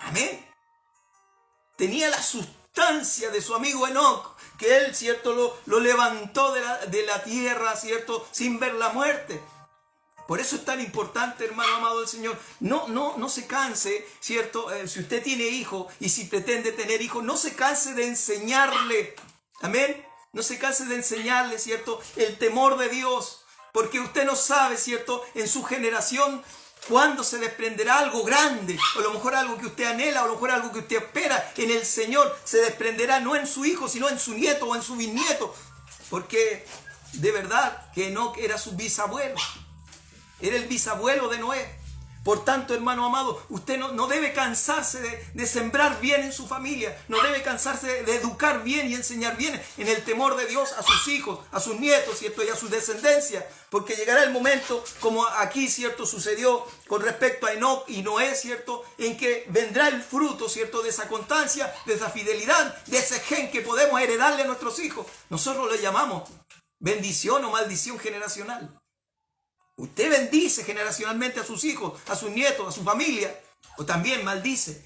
Amén. Tenía la sustancia de su amigo Enoc, que él, ¿cierto?, lo levantó de la tierra, ¿cierto?, sin ver la muerte. Por eso es tan importante, hermano amado del Señor, no se canse, ¿cierto? Si usted tiene hijo y si pretende tener hijos, no se canse de enseñarle. Amén. No se canse de enseñarle, ¿cierto?, el temor de Dios, porque usted no sabe, ¿cierto?, en su generación cuándo se desprenderá algo grande, o a lo mejor algo que usted anhela, o a lo mejor algo que usted espera en el Señor, se desprenderá no en su hijo, sino en su nieto o en su bisnieto, porque de verdad que Enoc era su bisabuelo, era el bisabuelo de Noé. Por tanto, hermano amado, usted no debe cansarse de sembrar bien en su familia, no debe cansarse de educar bien y enseñar bien en el temor de Dios a sus hijos, a sus nietos, ¿cierto?, y a su descendencia, porque llegará el momento, como aquí, ¿cierto?, sucedió con respecto a Enoc y Noé, ¿cierto?, en que vendrá el fruto, ¿cierto?, de esa constancia, de esa fidelidad, de ese gen que podemos heredarle a nuestros hijos. Nosotros le llamamos bendición o maldición generacional. Usted bendice generacionalmente a sus hijos, a sus nietos, a su familia, o también maldice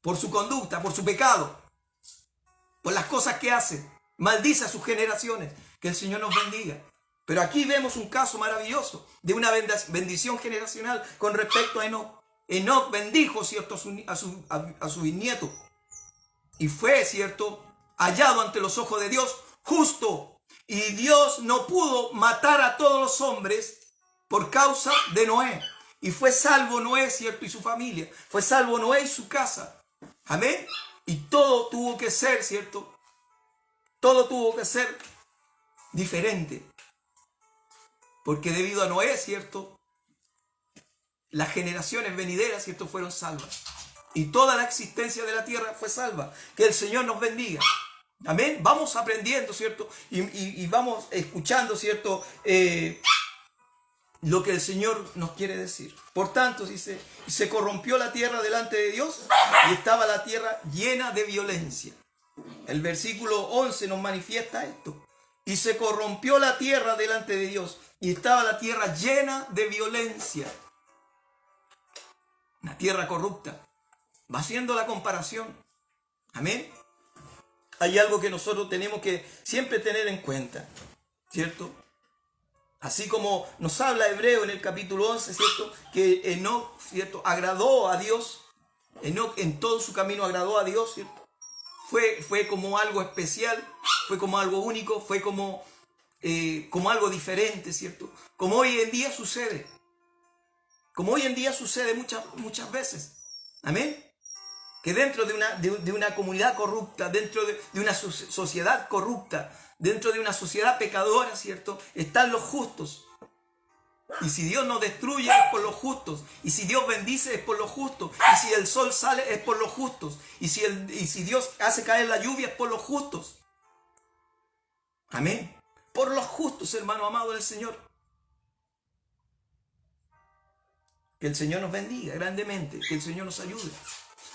por su conducta, por su pecado. por las cosas que hace. Maldice a sus generaciones. Que el Señor nos bendiga. Pero aquí vemos un caso maravilloso de una bendición generacional con respecto a Enoc. Enoc bendijo, ¿cierto?, a su bisnieto. Y fue, ¿cierto?, hallado ante los ojos de Dios justo. Y Dios no pudo matar a todos los hombres por causa de Noé. Y fue salvo Noé, ¿cierto?, y su familia. Fue salvo Noé y su casa. Amén. Y todo tuvo que ser, ¿cierto? Todo tuvo que ser diferente. Porque debido a Noé, ¿cierto?, las generaciones venideras, ¿cierto?, fueron salvas. Y toda la existencia de la tierra fue salva. Que el Señor nos bendiga. Amén. Vamos aprendiendo, ¿cierto? Y vamos escuchando, ¿cierto?, lo que el Señor nos quiere decir. Por tanto, dice, se corrompió la tierra delante de Dios y estaba la tierra llena de violencia. El versículo 11 nos manifiesta esto. Y se corrompió la tierra delante de Dios y estaba la tierra llena de violencia. Una tierra corrupta. Va haciendo la comparación. Amén. Hay algo que nosotros tenemos que siempre tener en cuenta, ¿cierto? Así como nos habla Hebreo en el capítulo 11, ¿cierto?, que Enoc, ¿cierto?, agradó a Dios. Enoc en todo su camino agradó a Dios, ¿cierto? Fue como algo especial, fue como algo único, fue como algo diferente, ¿cierto? Como hoy en día sucede. Como hoy en día sucede muchas veces. Amén. Que dentro de una comunidad corrupta, dentro de una sociedad corrupta, dentro de una sociedad pecadora, ¿cierto?, están los justos. Y si Dios nos destruye es por los justos. Y si Dios bendice es por los justos. Y si el sol sale es por los justos. Y si Dios hace caer la lluvia es por los justos. Amén. Por los justos, hermano amado del Señor. Que el Señor nos bendiga grandemente. Que el Señor nos ayude.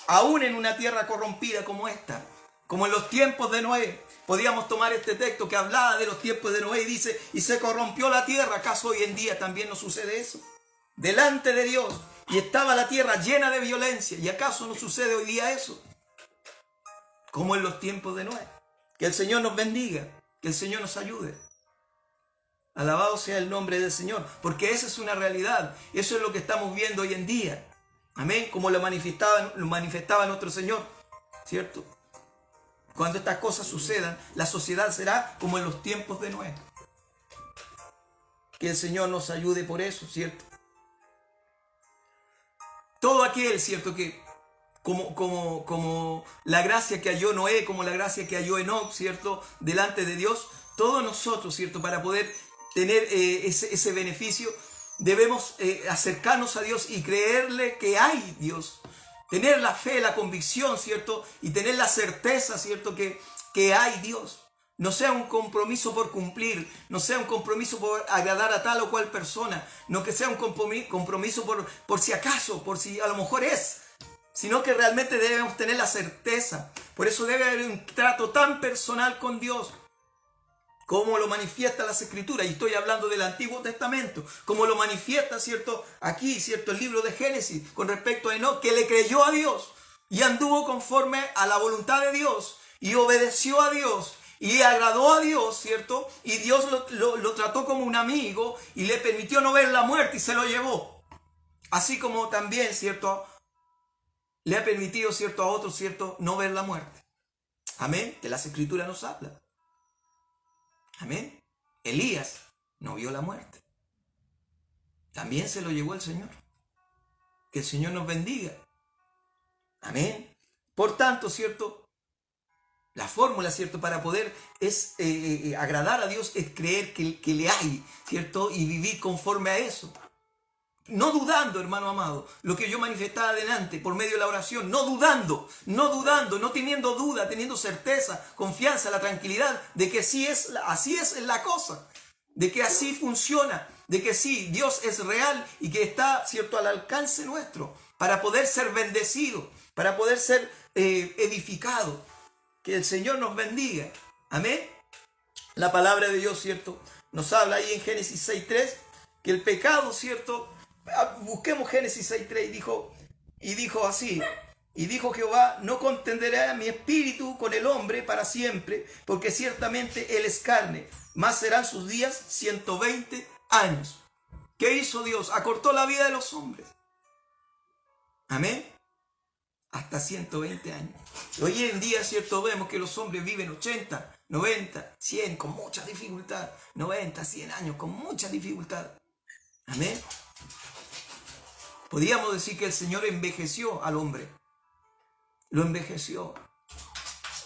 Aún en una tierra corrompida como esta, como en los tiempos de Noé, podíamos tomar este texto que hablaba de los tiempos de Noé y dice, y se corrompió la tierra. ¿Acaso hoy en día también nos sucede eso? Delante de Dios, y estaba la tierra llena de violencia. ¿Y acaso no sucede hoy día eso? Como en los tiempos de Noé. Que el Señor nos bendiga, que el Señor nos ayude. Alabado sea el nombre del Señor, porque esa es una realidad. Eso es lo que estamos viendo hoy en día. Amén, como lo manifestaba nuestro Señor, ¿cierto? Cuando estas cosas sucedan, la sociedad será como en los tiempos de Noé. Que el Señor nos ayude por eso, ¿cierto? Todo aquel, ¿cierto?, que como la gracia que halló Noé, como la gracia que halló Enoc, ¿cierto?, delante de Dios, todos nosotros, ¿cierto?, para poder tener ese beneficio, debemos acercarnos a Dios y creerle que hay Dios. Tener la fe, la convicción, ¿cierto? Y tener la certeza, ¿cierto?, que hay Dios. No sea un compromiso por cumplir, no sea un compromiso por agradar a tal o cual persona, no que sea un compromiso por si acaso, por si a lo mejor es, sino que realmente debemos tener la certeza. Por eso debe haber un trato tan personal con Dios, como lo manifiesta las Escrituras, y estoy hablando del Antiguo Testamento, como lo manifiesta, ¿cierto?, aquí, ¿cierto?, el libro de Génesis, con respecto a Enoc, que le creyó a Dios, y anduvo conforme a la voluntad de Dios, y obedeció a Dios, y agradó a Dios, ¿cierto?, y Dios lo trató como un amigo, y le permitió no ver la muerte, y se lo llevó. Así como también, ¿cierto?, le ha permitido, ¿cierto?, a otros, ¿cierto?, no ver la muerte. Amén, que las Escrituras nos hablan. Amén. Elías no vio la muerte. También se lo llevó el Señor. Que el Señor nos bendiga. Amén. Por tanto, ¿cierto?, la fórmula, ¿cierto?, para poder agradar a Dios es creer que le hay, ¿cierto?, y vivir conforme a eso. No dudando, hermano amado, lo que yo manifestaba adelante por medio de la oración, no dudando, no teniendo duda, teniendo certeza, confianza, la tranquilidad de que así es la cosa, de que así funciona, de que sí, Dios es real y que está, ¿cierto?, al alcance nuestro para poder ser bendecido, para poder ser edificado. Que el Señor nos bendiga. Amén. La palabra de Dios, ¿cierto?, nos habla ahí en Génesis 6:3 que el pecado, ¿cierto?, busquemos Génesis 6:3 y dijo así, Y dijo Jehová, no contenderá mi espíritu con el hombre para siempre, porque ciertamente él es carne, más serán sus días 120 años. ¿Qué hizo Dios? Acortó la vida de los hombres. Amén. Hasta 120 años. Hoy en día, ¿cierto? Vemos que los hombres viven 80, 90, 100 con mucha dificultad. 90, 100 años con mucha dificultad. Amén. Podríamos decir que el Señor envejeció al hombre. Lo envejeció.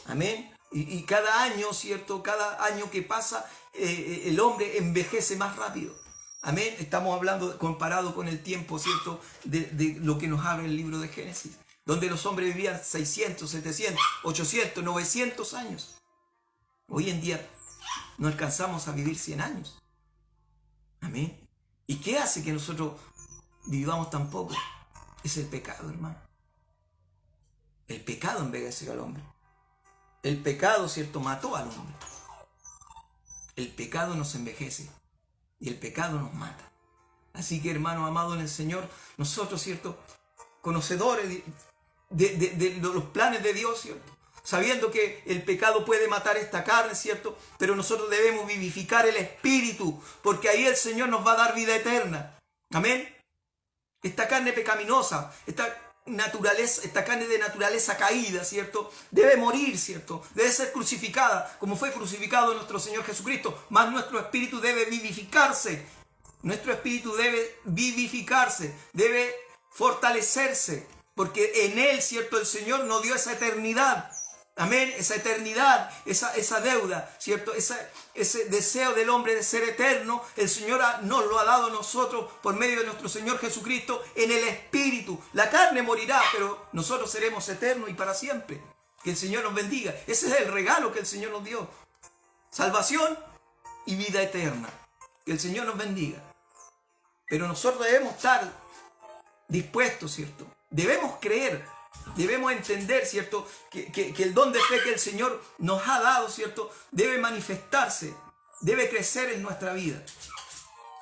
Amén. Y cada año, ¿cierto? Cada año que pasa, el hombre envejece más rápido. Amén. Estamos hablando comparado con el tiempo, ¿cierto? De lo que nos habla el libro de Génesis, donde los hombres vivían 600, 700, 800, 900 años. Hoy en día no alcanzamos a vivir 100 años. Amén. ¿Y qué hace que nosotros vivamos tan poco? Es el pecado, hermano. El pecado envejeció al hombre. El pecado, ¿cierto?, mató al hombre. El pecado nos envejece y el pecado nos mata. Así que, hermano amado en el Señor, nosotros, ¿cierto?, conocedores de los planes de Dios, ¿cierto?, sabiendo que el pecado puede matar esta carne, ¿cierto?, pero nosotros debemos vivificar el espíritu, porque ahí el Señor nos va a dar vida eterna. Amén. Esta carne pecaminosa, esta carne de naturaleza caída, ¿cierto?, debe morir, ¿cierto?, debe ser crucificada, como fue crucificado nuestro Señor Jesucristo, mas nuestro espíritu debe vivificarse. Nuestro espíritu debe vivificarse, debe fortalecerse, porque en Él, ¿cierto?, el Señor nos dio esa eternidad. Amén, esa eternidad, esa deuda, ¿cierto? Ese deseo del hombre de ser eterno, el Señor nos lo ha dado a nosotros por medio de nuestro Señor Jesucristo en el Espíritu. La carne morirá, pero nosotros seremos eternos y para siempre. Que el Señor nos bendiga. Ese es el regalo que el Señor nos dio. Salvación y vida eterna. Que el Señor nos bendiga. Pero nosotros debemos estar dispuestos, ¿cierto? Debemos creer. Debemos entender, ¿cierto?, que el don de fe que el Señor nos ha dado, ¿cierto?, debe manifestarse, debe crecer en nuestra vida.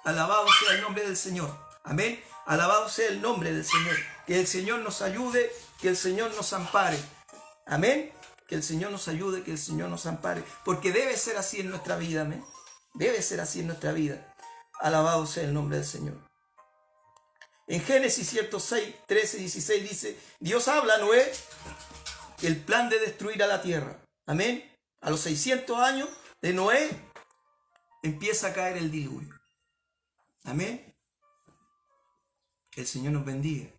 Alabado sea el nombre del Señor. Amén. Alabado sea el nombre del Señor. Que el Señor nos ayude, que el Señor nos ampare. Amén. Que el Señor nos ayude, que el Señor nos ampare. Porque debe ser así en nuestra vida. Amén. Debe ser así en nuestra vida. Alabado sea el nombre del Señor. En Génesis, ¿cierto?, 6, 13, 16 dice, Dios habla a Noé el plan de destruir a la tierra. Amén. A los 600 años de Noé empieza a caer el diluvio. Amén. Que el Señor nos bendiga.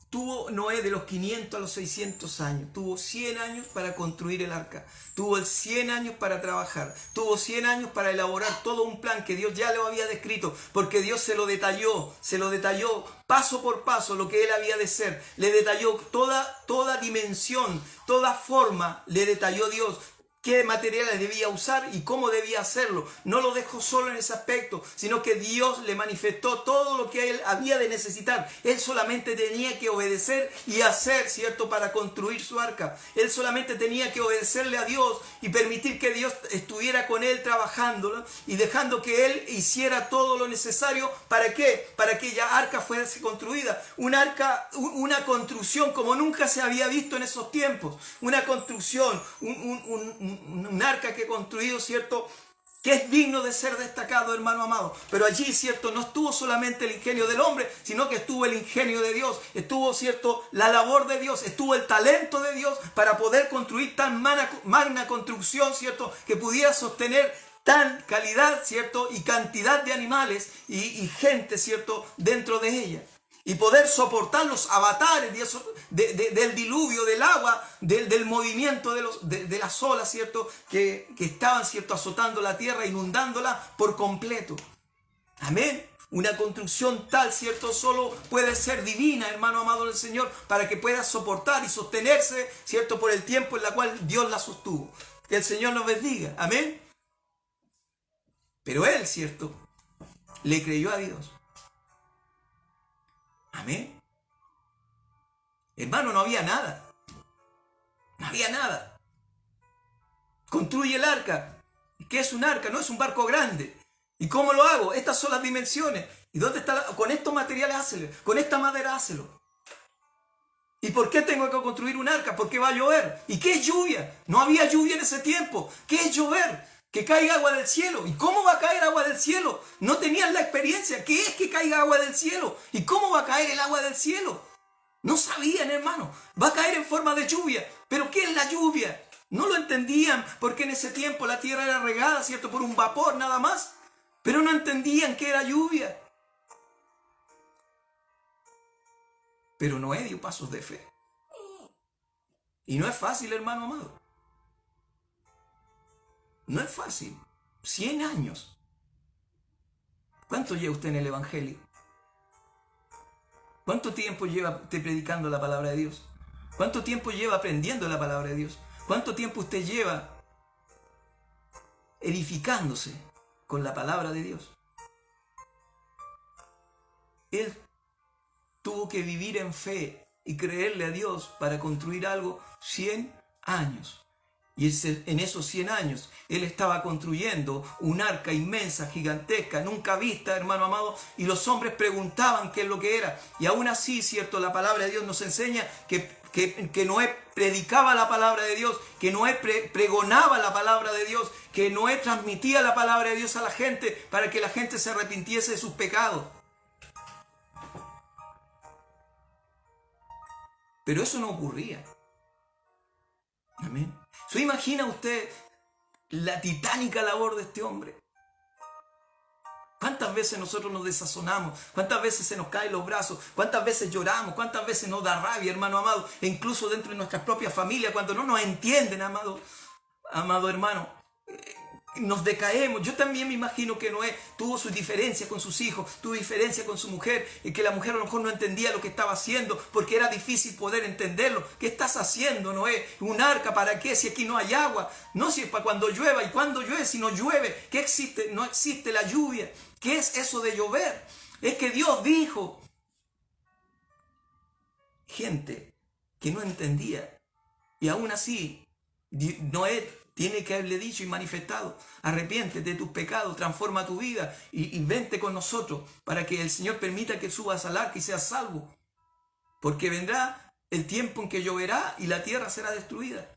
Tuvo Noé de los 500 a los 600 años. Tuvo 100 años para construir el arca. Tuvo 100 años para trabajar. Tuvo 100 años para elaborar todo un plan que Dios ya lo había descrito. Porque Dios se lo detalló paso por paso lo que él había de ser. Le detalló toda dimensión, toda forma. Le detalló Dios qué materiales debía usar y cómo debía hacerlo. No lo dejó solo en ese aspecto, sino que Dios le manifestó todo lo que él había de necesitar. Él solamente tenía que obedecer y hacer, ¿cierto?, para construir su arca. Él solamente tenía que obedecerle a Dios y permitir que Dios estuviera con él trabajando, ¿no?, y dejando que él hiciera todo lo necesario. ¿Para qué? Para que ya arca fuese construida. Una construcción como nunca se había visto en esos tiempos. Una construcción, un arca que he construido, ¿cierto?, que es digno de ser destacado, hermano amado. Pero allí, ¿cierto?, no estuvo solamente el ingenio del hombre, sino que estuvo el ingenio de Dios. Estuvo, ¿cierto?, la labor de Dios. Estuvo el talento de Dios para poder construir tan magna construcción, ¿cierto?, que pudiera sostener tan calidad, ¿cierto?, y cantidad de animales y gente, ¿cierto?, dentro de ella. Y poder soportar los avatares del diluvio, del agua, del movimiento de las olas, ¿cierto?, que estaban, ¿cierto?, azotando la tierra, inundándola por completo. Amén. Una construcción tal, ¿cierto?, solo puede ser divina, hermano amado del Señor, para que pueda soportar y sostenerse, ¿cierto?, por el tiempo en el cual Dios la sostuvo. Que el Señor nos bendiga. Amén. Pero él, ¿cierto?, le creyó a Dios. Amén. Hermano, no había nada. No había nada. Construye el arca. ¿Qué es un arca? No es un barco grande. ¿Y cómo lo hago? Estas son las dimensiones. ¿Y dónde está? Con estos materiales hácelo. Con esta madera hácelo. ¿Y por qué tengo que construir un arca? Porque va a llover. ¿Y qué es lluvia? No había lluvia en ese tiempo. ¿Qué es llover? Que caiga agua del cielo. ¿Y cómo va a caer agua del cielo? No tenían la experiencia. ¿Qué es que caiga agua del cielo? ¿Y cómo va a caer el agua del cielo? No sabían, hermano. Va a caer en forma de lluvia. ¿Pero qué es la lluvia? No lo entendían porque en ese tiempo la tierra era regada, ¿cierto? Por un vapor nada más. Pero no entendían qué era lluvia. Pero Noé dio pasos de fe. Y no es fácil, hermano amado. No es fácil. 100 años. ¿Cuánto lleva usted en el Evangelio? ¿Cuánto tiempo lleva usted predicando la palabra de Dios? ¿Cuánto tiempo lleva aprendiendo la palabra de Dios? ¿Cuánto tiempo usted lleva edificándose con la palabra de Dios? Él tuvo que vivir en fe y creerle a Dios para construir algo 100 años. Y en esos 100 años, él estaba construyendo un arca inmensa, gigantesca, nunca vista, hermano amado, y los hombres preguntaban qué es lo que era. Y aún así, cierto, la palabra de Dios nos enseña que Noé predicaba la palabra de Dios, que Noé pregonaba la palabra de Dios, que Noé transmitía la palabra de Dios a la gente para que la gente se arrepintiese de sus pecados. Pero eso no ocurría. Amén. ¿Se imagina usted la titánica labor de este hombre? ¿Cuántas veces nosotros nos desazonamos? ¿Cuántas veces se nos caen los brazos? ¿Cuántas veces lloramos? ¿Cuántas veces nos da rabia, hermano amado? E incluso dentro de nuestras propias familias, cuando no nos entienden, amado hermano, nos decaemos. Yo también me imagino que Noé tuvo sus diferencias con sus hijos, tuvo diferencias con su mujer, y que la mujer a lo mejor no entendía lo que estaba haciendo porque era difícil poder entenderlo. ¿Qué estás haciendo, Noé? ¿Un arca para qué si aquí no hay agua? No, si es para cuando llueva. ¿Y cuando llueve si no llueve? ¿Qué existe? No existe la lluvia. ¿Qué es eso de llover? Es que Dios dijo. Gente que no entendía. Y aún así, Noé tiene que haberle dicho y manifestado: arrepiéntete de tus pecados, transforma tu vida y vente con nosotros para que el Señor permita que subas al arca y seas salvo. Porque vendrá el tiempo en que lloverá y la tierra será destruida.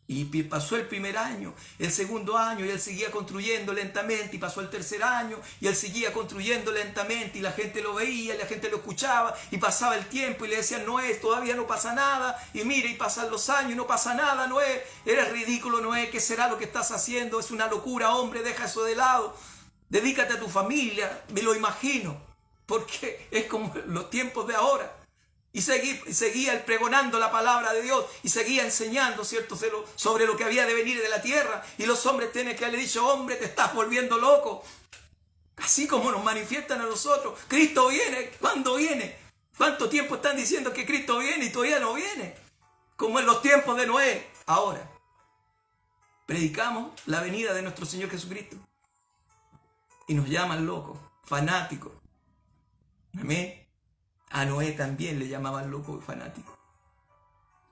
Y pasó el primer año, el segundo año, y él seguía construyendo lentamente, y pasó el tercer año, y él seguía construyendo lentamente, y la gente lo veía, y la gente lo escuchaba, y pasaba el tiempo, y le decían: Noé, todavía no pasa nada, y mire, y pasan los años, y no pasa nada, Noé, eres ridículo, Noé, ¿qué será lo que estás haciendo? Es una locura, hombre, deja eso de lado, dedícate a tu familia, me lo imagino, porque es como los tiempos de ahora. Y seguía él pregonando la palabra de Dios y seguía enseñando, ¿cierto?, sobre lo que había de venir de la tierra. Y los hombres tienen que haberle dicho: hombre, te estás volviendo loco. Así como nos manifiestan a nosotros: Cristo viene. ¿Cuándo viene? ¿Cuánto tiempo están diciendo que Cristo viene y todavía no viene? Como en los tiempos de Noé. Ahora, predicamos la venida de nuestro Señor Jesucristo y nos llaman locos, fanáticos. Amén. A Noé también le llamaban loco y fanático.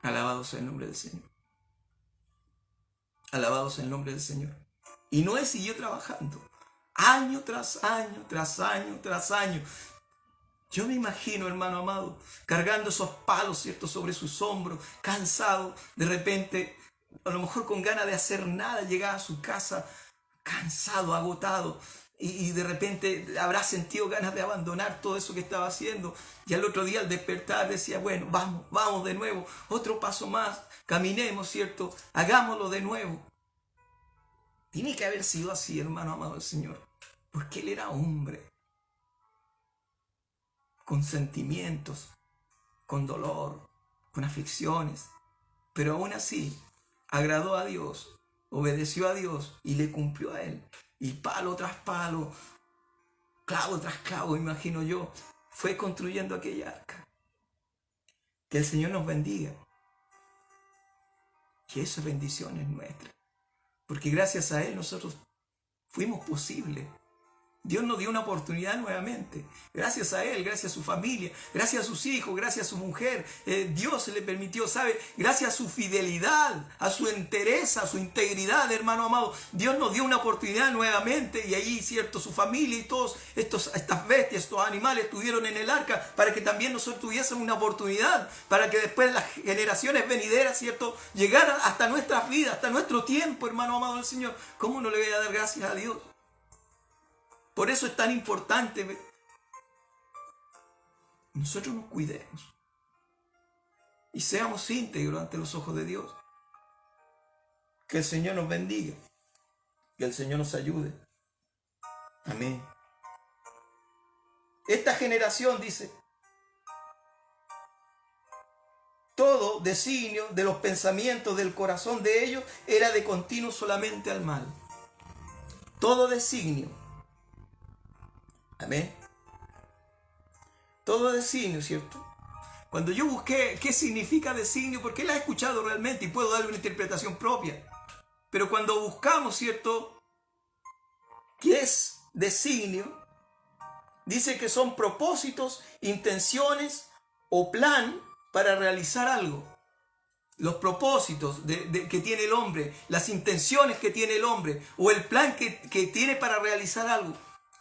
Alabado sea el nombre del Señor. Alabado sea el nombre del Señor. Y Noé siguió trabajando. Año tras año, tras año, tras año. Yo me imagino, hermano amado, cargando esos palos, ¿cierto?, sobre sus hombros, cansado. De repente, a lo mejor con ganas de hacer nada, llegaba a su casa cansado, agotado. Y de repente habrá sentido ganas de abandonar todo eso que estaba haciendo. Y al otro día al despertar decía: bueno, vamos de nuevo, otro paso más, caminemos, ¿cierto? Hagámoslo de nuevo. Tiene que haber sido así, hermano amado del Señor, porque él era hombre, con sentimientos, con dolor, con aflicciones, pero aún así agradó a Dios, obedeció a Dios y le cumplió a él. Y palo tras palo, clavo tras clavo, imagino yo, fue construyendo aquella arca. Que el Señor nos bendiga. Que esa bendición es nuestra. Porque gracias a Él nosotros fuimos posibles Dios nos dio una oportunidad nuevamente. Gracias a Él, gracias a su familia, gracias a sus hijos, gracias a su mujer. Dios se le permitió, ¿sabe? Gracias a su fidelidad, a su entereza, a su integridad, hermano amado. Dios nos dio una oportunidad nuevamente y ahí, ¿cierto? Su familia y todos estas bestias, estos animales estuvieron en el arca para que también nosotros tuviésemos una oportunidad, para que después las generaciones venideras, ¿cierto? Llegaran hasta nuestras vidas, hasta nuestro tiempo, hermano amado del Señor. ¿Cómo no le voy a dar gracias a Dios? Por eso es tan importante nosotros nos cuidemos y seamos íntegros ante los ojos de Dios. Que el Señor nos bendiga, que el Señor nos ayude. Amén. Esta generación, dice, todo designio de los pensamientos del corazón de ellos era de continuo solamente al mal. Todo designio. Amén. Todo designio, ¿cierto? Cuando yo busqué qué significa designio, porque la he escuchado realmente y puedo darle una interpretación propia, pero cuando buscamos, ¿cierto?, qué es designio, dice que son propósitos, intenciones o plan para realizar algo. Los propósitos que tiene el hombre, las intenciones que tiene el hombre o el plan que tiene para realizar algo.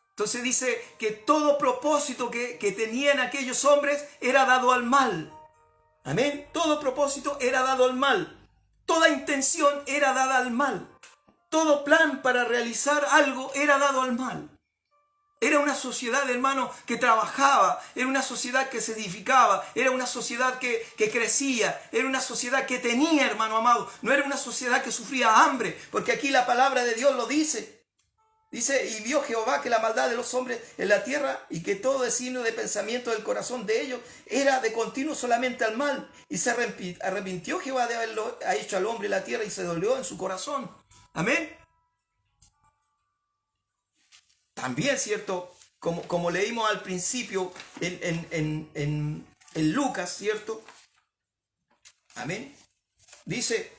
Entonces dice que todo propósito que tenían aquellos hombres era dado al mal. Amén. Todo propósito era dado al mal. Toda intención era dada al mal. Todo plan para realizar algo era dado al mal. Era una sociedad, hermano, que trabajaba, era una sociedad que se edificaba, era una sociedad que crecía, era una sociedad que tenía, hermano amado. No era una sociedad que sufría hambre, porque aquí la palabra de Dios lo dice. Dice, y vio Jehová que la maldad de los hombres en la tierra y que todo designio de pensamiento del corazón de ellos era de continuo solamente al mal. Y se arrepintió Jehová de haberlo hecho al hombre en la tierra y se dolió en su corazón. Amén. También, ¿cierto? Como leímos al principio en Lucas, ¿cierto? Amén. Dice,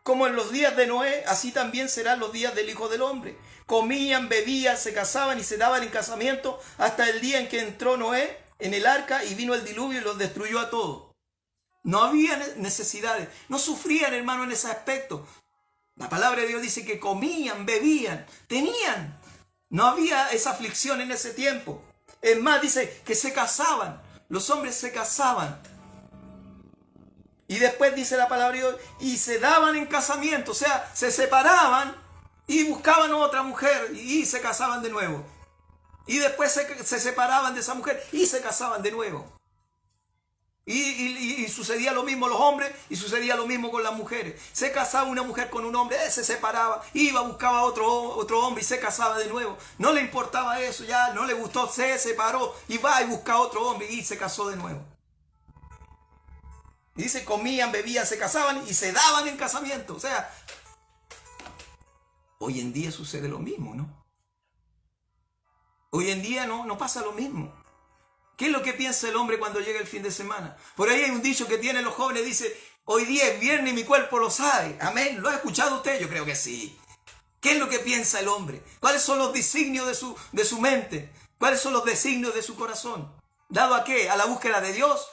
como en los días de Noé, así también serán los días del Hijo del Hombre. Comían, bebían, se casaban y se daban en casamiento hasta el día en que entró Noé en el arca y vino el diluvio y los destruyó a todos. No había necesidades, no sufrían, hermano, en ese aspecto. La palabra de Dios dice que comían, bebían, tenían. No había esa aflicción en ese tiempo. Es más, dice que se casaban, los hombres se casaban. Y después dice la palabra de Dios, y se daban en casamiento, o sea, se separaban y buscaban otra mujer y se casaban de nuevo. Y después se separaban de esa mujer y se casaban de nuevo. Y sucedía lo mismo los hombres y sucedía lo mismo con las mujeres. Se casaba una mujer con un hombre, se separaba, iba, buscaba otro hombre y se casaba de nuevo. No le importaba eso, ya no le gustó, se separó y va y busca otro hombre y se casó de nuevo. Y dice, comían, bebían, se casaban y se daban en casamiento. O sea, hoy en día sucede lo mismo, ¿no? Hoy en día no pasa lo mismo. ¿Qué es lo que piensa el hombre cuando llega el fin de semana? Por ahí hay un dicho que tienen los jóvenes, dice, hoy día es viernes y mi cuerpo lo sabe. Amén. ¿Lo ha escuchado usted? Yo creo que sí. ¿Qué es lo que piensa el hombre? ¿Cuáles son los designios de su mente? ¿Cuáles son los designios de su corazón? ¿Dado a qué? ¿A la búsqueda de Dios?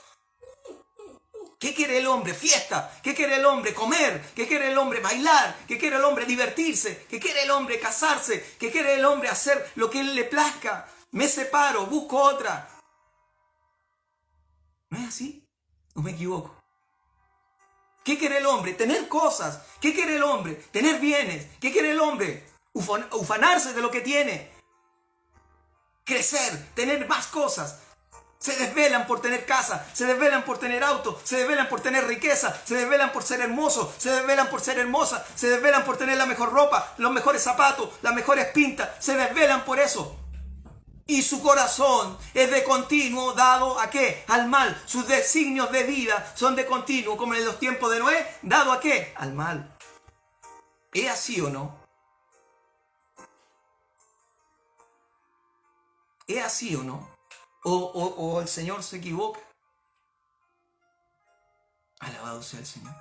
¿Qué quiere el hombre? Fiesta. ¿Qué quiere el hombre? Comer. ¿Qué quiere el hombre? Bailar. ¿Qué quiere el hombre? Divertirse. ¿Qué quiere el hombre? Casarse. ¿Qué quiere el hombre? Hacer lo que él le plazca. Me separo, busco otra. ¿No es así? ¿O me equivoco? ¿Qué quiere el hombre? Tener cosas. ¿Qué quiere el hombre? Tener bienes. ¿Qué quiere el hombre? Ufanarse de lo que tiene. Crecer, tener más cosas. Se desvelan por tener casa, se desvelan por tener auto, se desvelan por tener riqueza, se desvelan por ser hermoso, se desvelan por ser hermosa, se desvelan por tener la mejor ropa, los mejores zapatos, las mejores pintas, se desvelan por eso. Y su corazón es de continuo dado ¿a qué? Al mal. Sus designios de vida son de continuo, como en los tiempos de Noé, dado ¿a qué? Al mal. ¿Es así o no? ¿Es así o no? ¿O el Señor se equivoca? Alabado sea el Señor.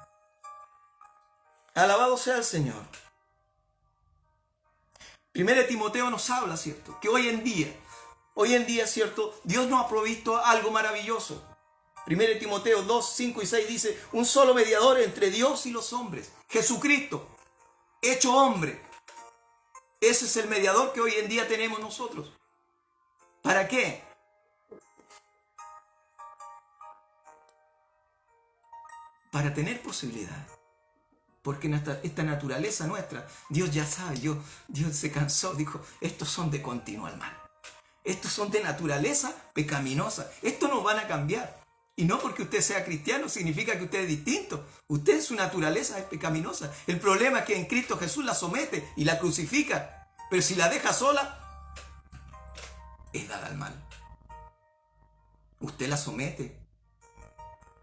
Alabado sea el Señor. Primera de Timoteo nos habla, ¿cierto? Que hoy en día, ¿cierto? Dios nos ha provisto algo maravilloso. Primera de Timoteo 2, 5 y 6 dice, un solo mediador entre Dios y los hombres, Jesucristo, hecho hombre. Ese es el mediador que hoy en día tenemos nosotros. ¿Para qué? Para tener posibilidad. Porque esta naturaleza nuestra, Dios ya sabe, Dios se cansó, dijo, estos son de continuo al mal. Estos son de naturaleza pecaminosa. Estos no van a cambiar. Y no porque usted sea cristiano significa que usted es distinto. Usted, su naturaleza es pecaminosa. El problema es que en Cristo Jesús la somete y la crucifica. Pero si la deja sola, es dada al mal. Usted la somete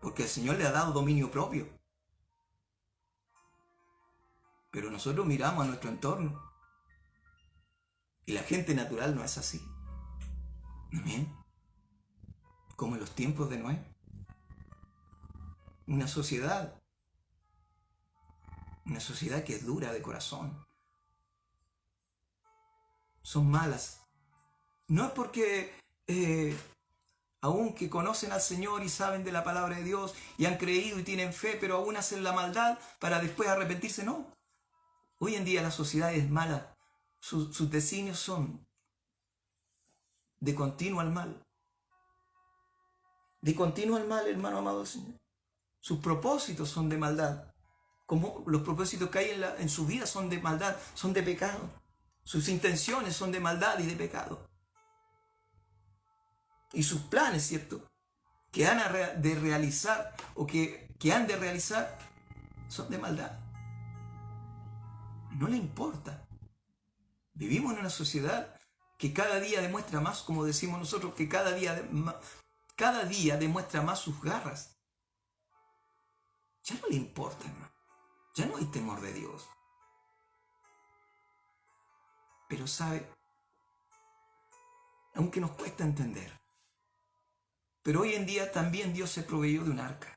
porque el Señor le ha dado dominio propio. Pero nosotros miramos a nuestro entorno y la gente natural no es así. Amén. Como en los tiempos de Noé. Una sociedad que es dura de corazón. Son malas. No es porque aún que conocen al Señor y saben de la palabra de Dios y han creído y tienen fe, pero aún hacen la maldad para después arrepentirse, no. Hoy en día la sociedad es mala. Sus designios son de continuo al mal. De continuo al mal, hermano amado del Señor. Sus propósitos son de maldad. Como los propósitos que hay en su vida son de maldad, son de pecado. Sus intenciones son de maldad y de pecado. Y sus planes, ¿cierto? Que han de realizar o que han de realizar son de maldad. No le importa. Vivimos en una sociedad que cada día demuestra más, como decimos nosotros, que cada día demuestra más sus garras. Ya no le importa, hermano. Ya no hay temor de Dios. Pero sabe, aunque nos cuesta entender, pero hoy en día también Dios se proveyó de un arca.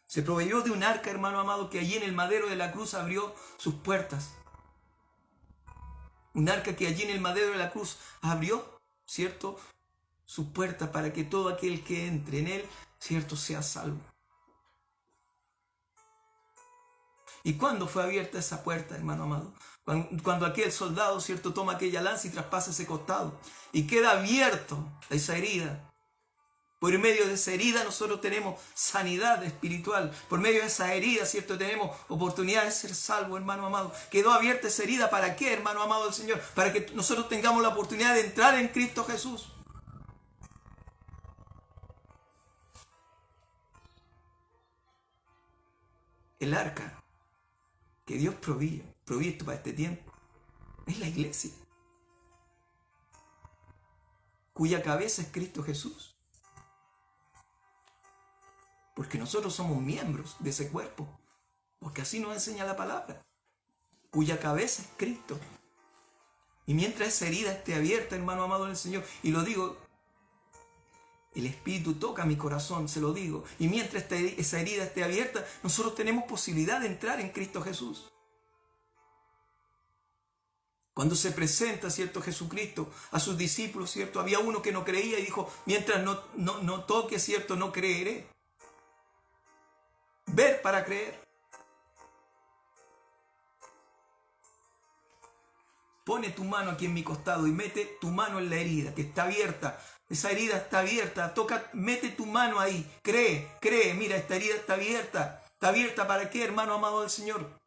Se proveyó de un arca, hermano amado, que allí en el madero de la cruz abrió sus puertas. Un arca que allí en el madero de la cruz abrió, ¿cierto?, sus puertas para que todo aquel que entre en él, ¿cierto?, sea salvo. ¿Y cuándo fue abierta esa puerta, hermano amado? Cuando aquel soldado, ¿cierto?, toma aquella lanza y traspasa ese costado y queda abierto esa herida. Por medio de esa herida nosotros tenemos sanidad espiritual. Por medio de esa herida, ¿cierto?, tenemos oportunidad de ser salvos, hermano amado. Quedó abierta esa herida, ¿para qué, hermano amado del Señor? Para que nosotros tengamos la oportunidad de entrar en Cristo Jesús. El arca que Dios provisto para este tiempo, es la iglesia, cuya cabeza es Cristo Jesús. Porque nosotros somos miembros de ese cuerpo, porque así nos enseña la palabra, cuya cabeza es Cristo. Y mientras esa herida esté abierta, hermano amado del Señor, y lo digo, el Espíritu toca mi corazón, se lo digo, y mientras esa herida esté abierta, nosotros tenemos posibilidad de entrar en Cristo Jesús. Cuando se presenta, ¿cierto?, Jesucristo a sus discípulos, ¿cierto?, había uno que no creía y dijo, mientras no toque, ¿cierto?, no creeré. Ver para creer. Pone tu mano aquí en mi costado y mete tu mano en la herida que está abierta. Esa herida está abierta. Mete tu mano ahí. Cree. Mira, esta herida está abierta. ¿Está abierta para qué, hermano amado del Señor?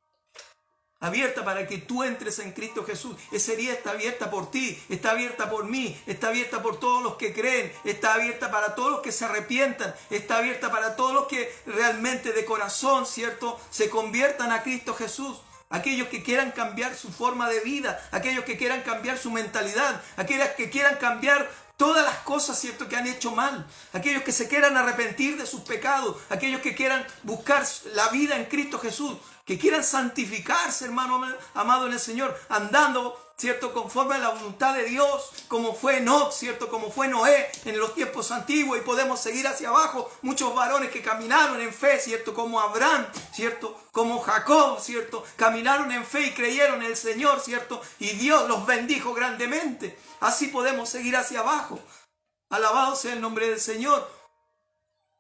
Abierta para que tú entres en Cristo Jesús. Esa herida está abierta por ti, está abierta por mí, está abierta por todos los que creen, está abierta para todos los que se arrepientan, está abierta para todos los que realmente de corazón, ¿cierto?, se conviertan a Cristo Jesús. Aquellos que quieran cambiar su forma de vida, aquellos que quieran cambiar su mentalidad, aquellos que quieran cambiar todas las cosas, ¿cierto?, que han hecho mal, aquellos que se quieran arrepentir de sus pecados, aquellos que quieran buscar la vida en Cristo Jesús, que quieran santificarse, hermano amado en el Señor, andando, ¿cierto?, conforme a la voluntad de Dios, como fue Enoc, ¿cierto?, como fue Noé en los tiempos antiguos, y podemos seguir hacia abajo, muchos varones que caminaron en fe, ¿cierto?, como Abraham, ¿cierto?, como Jacob, ¿cierto?, caminaron en fe y creyeron en el Señor, ¿cierto?, y Dios los bendijo grandemente. Así podemos seguir hacia abajo. Alabado sea el nombre del Señor.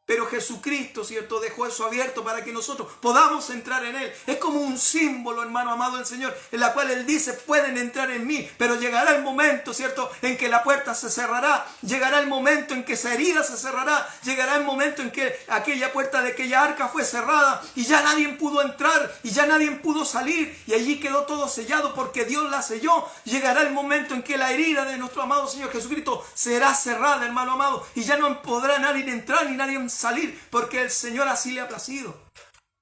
Pero Jesucristo, ¿cierto?, dejó eso abierto para que nosotros podamos entrar en Él. Es como un símbolo, hermano amado del Señor, en la cual Él dice, pueden entrar en mí, pero llegará el momento, ¿cierto?, en que la puerta se cerrará. Llegará el momento en que esa herida se cerrará. Llegará el momento en que aquella puerta de aquella arca fue cerrada y ya nadie pudo entrar y ya nadie pudo salir. Y allí quedó todo sellado porque Dios la selló. Llegará el momento en que la herida de nuestro amado Señor Jesucristo será cerrada, hermano amado, y ya no podrá nadie entrar ni nadie salir, porque el Señor así le ha placido.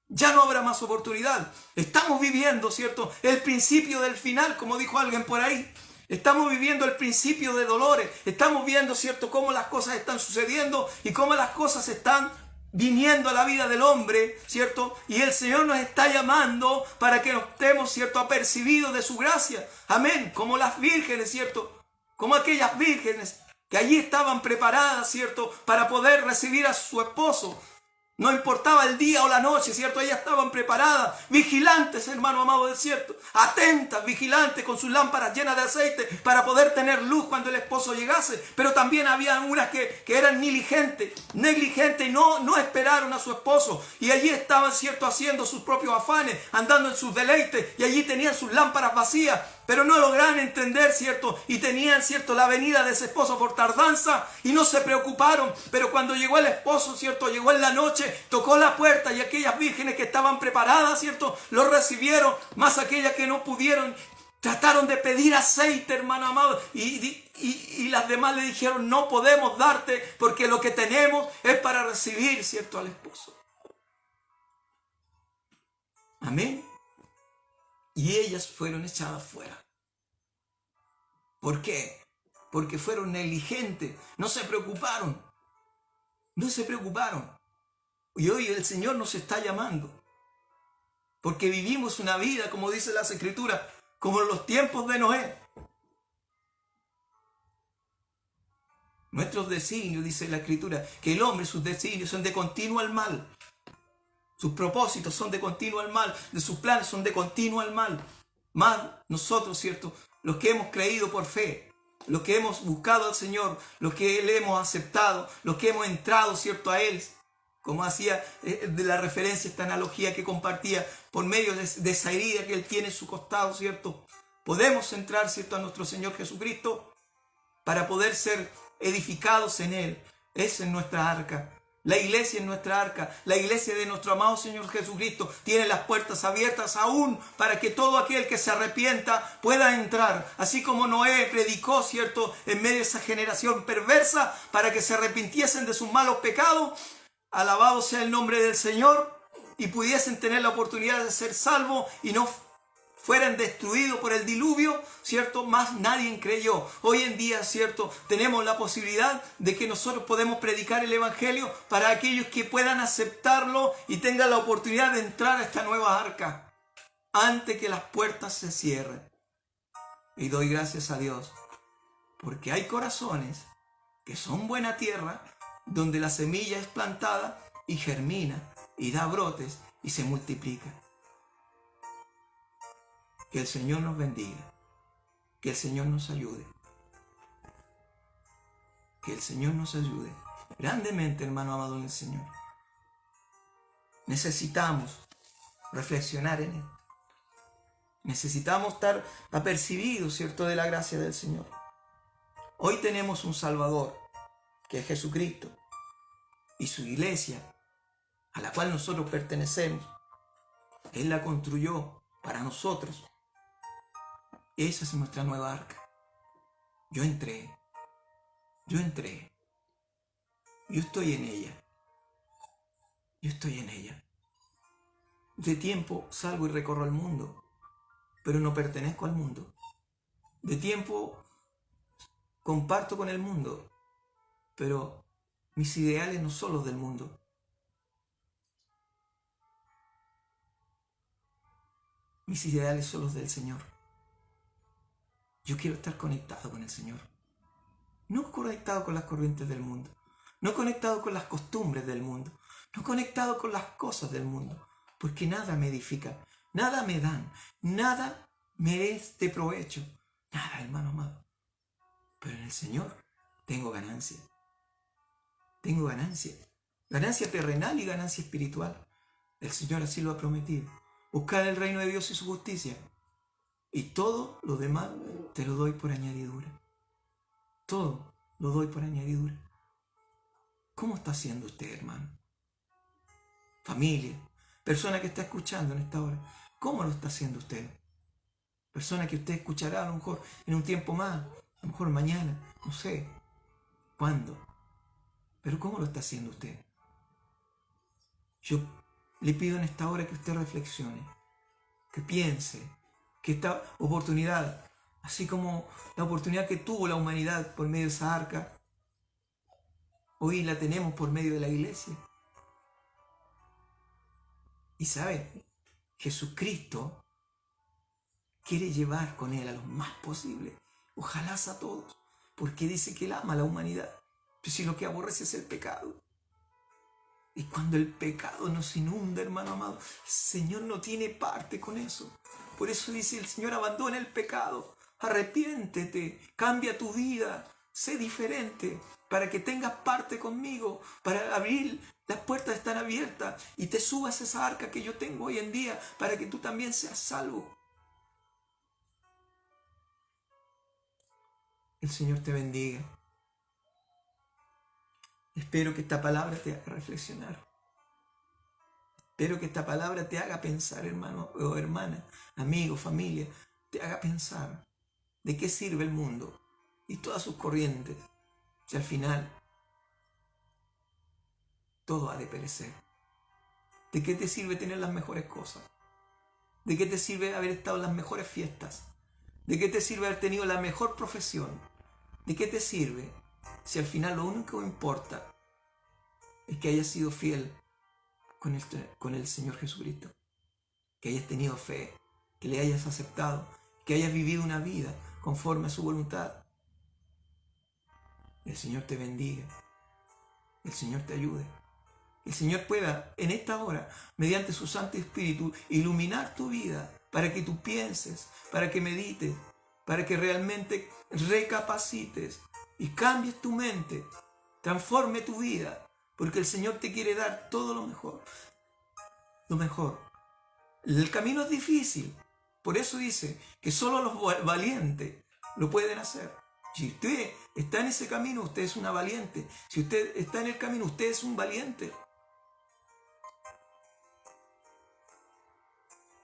Ya no habrá más oportunidad. Estamos viviendo, ¿cierto?, el principio del final, como dijo alguien por ahí. Estamos viviendo el principio de dolores. Estamos viendo, ¿cierto?, cómo las cosas están sucediendo y cómo las cosas están viniendo a la vida del hombre, ¿cierto? Y el Señor nos está llamando para que nos estemos, ¿cierto?, apercibidos de su gracia. Amén. Como las vírgenes, ¿cierto? Como aquellas vírgenes que allí estaban preparadas, ¿cierto?, para poder recibir a su esposo. No importaba el día o la noche, ¿cierto? Ellas estaban preparadas, vigilantes, hermano amado del cierto, atentas, vigilantes, con sus lámparas llenas de aceite para poder tener luz cuando el esposo llegase. Pero también había unas que eran negligentes y no esperaron a su esposo. Y allí estaban, ¿cierto?, haciendo sus propios afanes, andando en sus deleites, y allí tenían sus lámparas vacías. Pero no lograron entender, ¿cierto? Y tenían, ¿cierto?, la venida de ese esposo por tardanza y no se preocuparon. Pero cuando llegó el esposo, ¿cierto?, llegó en la noche, tocó la puerta y aquellas vírgenes que estaban preparadas, ¿cierto?, lo recibieron. Más aquellas que no pudieron, trataron de pedir aceite, hermano amado. Y las demás le dijeron, no podemos darte porque lo que tenemos es para recibir, ¿cierto?, al esposo. Amén. Y ellas fueron echadas fuera. ¿Por qué? Porque fueron negligentes, no se preocuparon. No se preocuparon. Y hoy el Señor nos está llamando. Porque vivimos una vida, como dice las Escrituras, como en los tiempos de Noé. Nuestros designios, dice la Escritura, que el hombre, sus designios son de continuo al mal. Sus propósitos son de continuo al mal, de sus planes son de continuo al mal. Más nosotros, ¿cierto?, los que hemos creído por fe, los que hemos buscado al Señor, los que le hemos aceptado, los que hemos entrado, ¿cierto?, a Él, como hacía de la referencia esta analogía que compartía, por medio de esa herida que Él tiene en su costado, ¿cierto? Podemos entrar, ¿cierto?, a nuestro Señor Jesucristo para poder ser edificados en Él. Esa es nuestra arca. La iglesia es nuestra arca. La iglesia de nuestro amado Señor Jesucristo tiene las puertas abiertas aún para que todo aquel que se arrepienta pueda entrar. Así como Noé predicó, ¿cierto?, en medio de esa generación perversa para que se arrepintiesen de sus malos pecados. Alabado sea el nombre del Señor, y pudiesen tener la oportunidad de ser salvos y no fueran destruidos por el diluvio, ¿cierto? Más nadie creyó. Hoy en día, ¿cierto?, tenemos la posibilidad de que nosotros podemos predicar el Evangelio para aquellos que puedan aceptarlo y tengan la oportunidad de entrar a esta nueva arca antes que las puertas se cierren. Y doy gracias a Dios porque hay corazones que son buena tierra, donde la semilla es plantada y germina y da brotes y se multiplica. Que el Señor nos bendiga, que el Señor nos ayude, que el Señor nos ayude grandemente, hermano amado en el Señor. Necesitamos reflexionar en Él. Necesitamos estar apercibidos, ¿cierto?, de la gracia del Señor. Hoy tenemos un Salvador, que es Jesucristo, y su iglesia, a la cual nosotros pertenecemos. Él la construyó para nosotros. Esa es nuestra nueva arca. Yo entré. Yo estoy en ella. Yo estoy en ella. De tiempo salgo y recorro el mundo, pero no pertenezco al mundo. De tiempo comparto con el mundo, pero mis ideales no son los del mundo. Mis ideales son los del Señor. Yo quiero estar conectado con el Señor. No conectado con las corrientes del mundo. No conectado con las costumbres del mundo. No conectado con las cosas del mundo. Porque nada me edifica. Nada me dan. Nada me es de provecho. Nada, hermano amado. Pero en el Señor tengo ganancia. Tengo ganancia. Ganancia terrenal y ganancia espiritual. El Señor así lo ha prometido. Buscar el reino de Dios y su justicia. Y todo lo demás te lo doy por añadidura. Todo lo doy por añadidura. ¿Cómo está haciendo usted, hermano? Familia, persona que está escuchando en esta hora, ¿cómo lo está haciendo usted? Persona que usted escuchará a lo mejor en un tiempo más, a lo mejor mañana, no sé cuándo. Pero ¿cómo lo está haciendo usted? Yo le pido en esta hora que usted reflexione, que piense que esta oportunidad, así como la oportunidad que tuvo la humanidad por medio de esa arca, hoy la tenemos por medio de la iglesia. Y sabe, Jesucristo quiere llevar con él a los más posibles, ojalá a todos, porque dice que él ama a la humanidad. Pero si lo que aborrece es el pecado. Y cuando el pecado nos inunda, hermano amado, el Señor no tiene parte con eso. Por eso dice el Señor, abandona el pecado, arrepiéntete, cambia tu vida, sé diferente, para que tengas parte conmigo, para abrir, las puertas están abiertas, y te subas a esa arca que yo tengo hoy en día, para que tú también seas salvo. El Señor te bendiga. Espero que esta palabra te haga reflexionar. Espero que esta palabra te haga pensar, hermano o hermana, amigo, familia, te haga pensar de qué sirve el mundo y todas sus corrientes, si al final todo ha de perecer. ¿De qué te sirve tener las mejores cosas? ¿De qué te sirve haber estado en las mejores fiestas? ¿De qué te sirve haber tenido la mejor profesión? ¿De qué te sirve si al final lo único que importa es que hayas sido fiel con el Señor Jesucristo? Que hayas tenido fe, que le hayas aceptado, que hayas vivido una vida conforme a su voluntad. El Señor te bendiga, el Señor te ayude. El Señor pueda en esta hora, mediante su Santo Espíritu, iluminar tu vida para que tú pienses, para que medites, para que realmente recapacites y cambies tu mente, transforme tu vida, porque el Señor te quiere dar todo lo mejor. Lo mejor. El camino es difícil, por eso dice que solo los valientes lo pueden hacer. Si usted está en ese camino, usted es una valiente. Si usted está en el camino, usted es un valiente.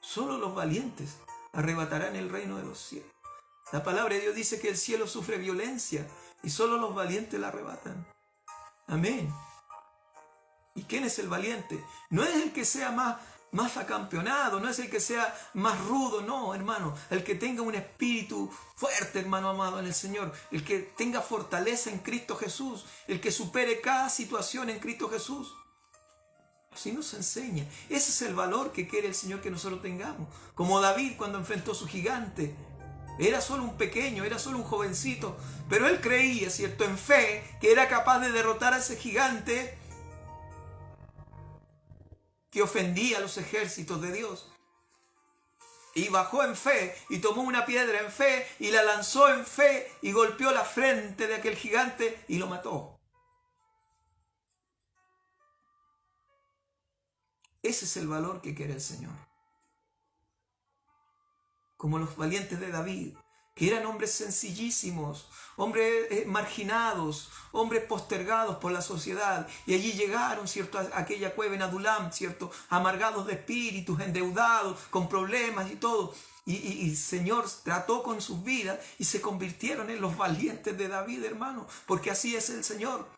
Solo los valientes arrebatarán el reino de los cielos. La palabra de Dios dice que el cielo sufre violencia y solo los valientes la arrebatan. Amén. ¿Y quién es el valiente? No es el que sea más acampeonado, no es el que sea más rudo, no, hermano. El que tenga un espíritu fuerte, hermano amado, en el Señor. El que tenga fortaleza en Cristo Jesús. El que supere cada situación en Cristo Jesús. Así nos enseña. Ese es el valor que quiere el Señor que nosotros tengamos. Como David cuando enfrentó a su gigante. Era solo un pequeño, era solo un jovencito. Pero él creía, ¿cierto?, en fe, que era capaz de derrotar a ese gigante que ofendía a los ejércitos de Dios. Y bajó en fe y tomó una piedra en fe y la lanzó en fe y golpeó la frente de aquel gigante y lo mató. Ese es el valor que quiere el Señor. Como los valientes de David, que eran hombres sencillísimos, hombres marginados, hombres postergados por la sociedad. Y allí llegaron, ¿cierto?, a aquella cueva en Adulam, ¿cierto?, amargados de espíritus, endeudados, con problemas y todo. Y el Señor trató con sus vidas y se convirtieron en los valientes de David, hermano, porque así es el Señor.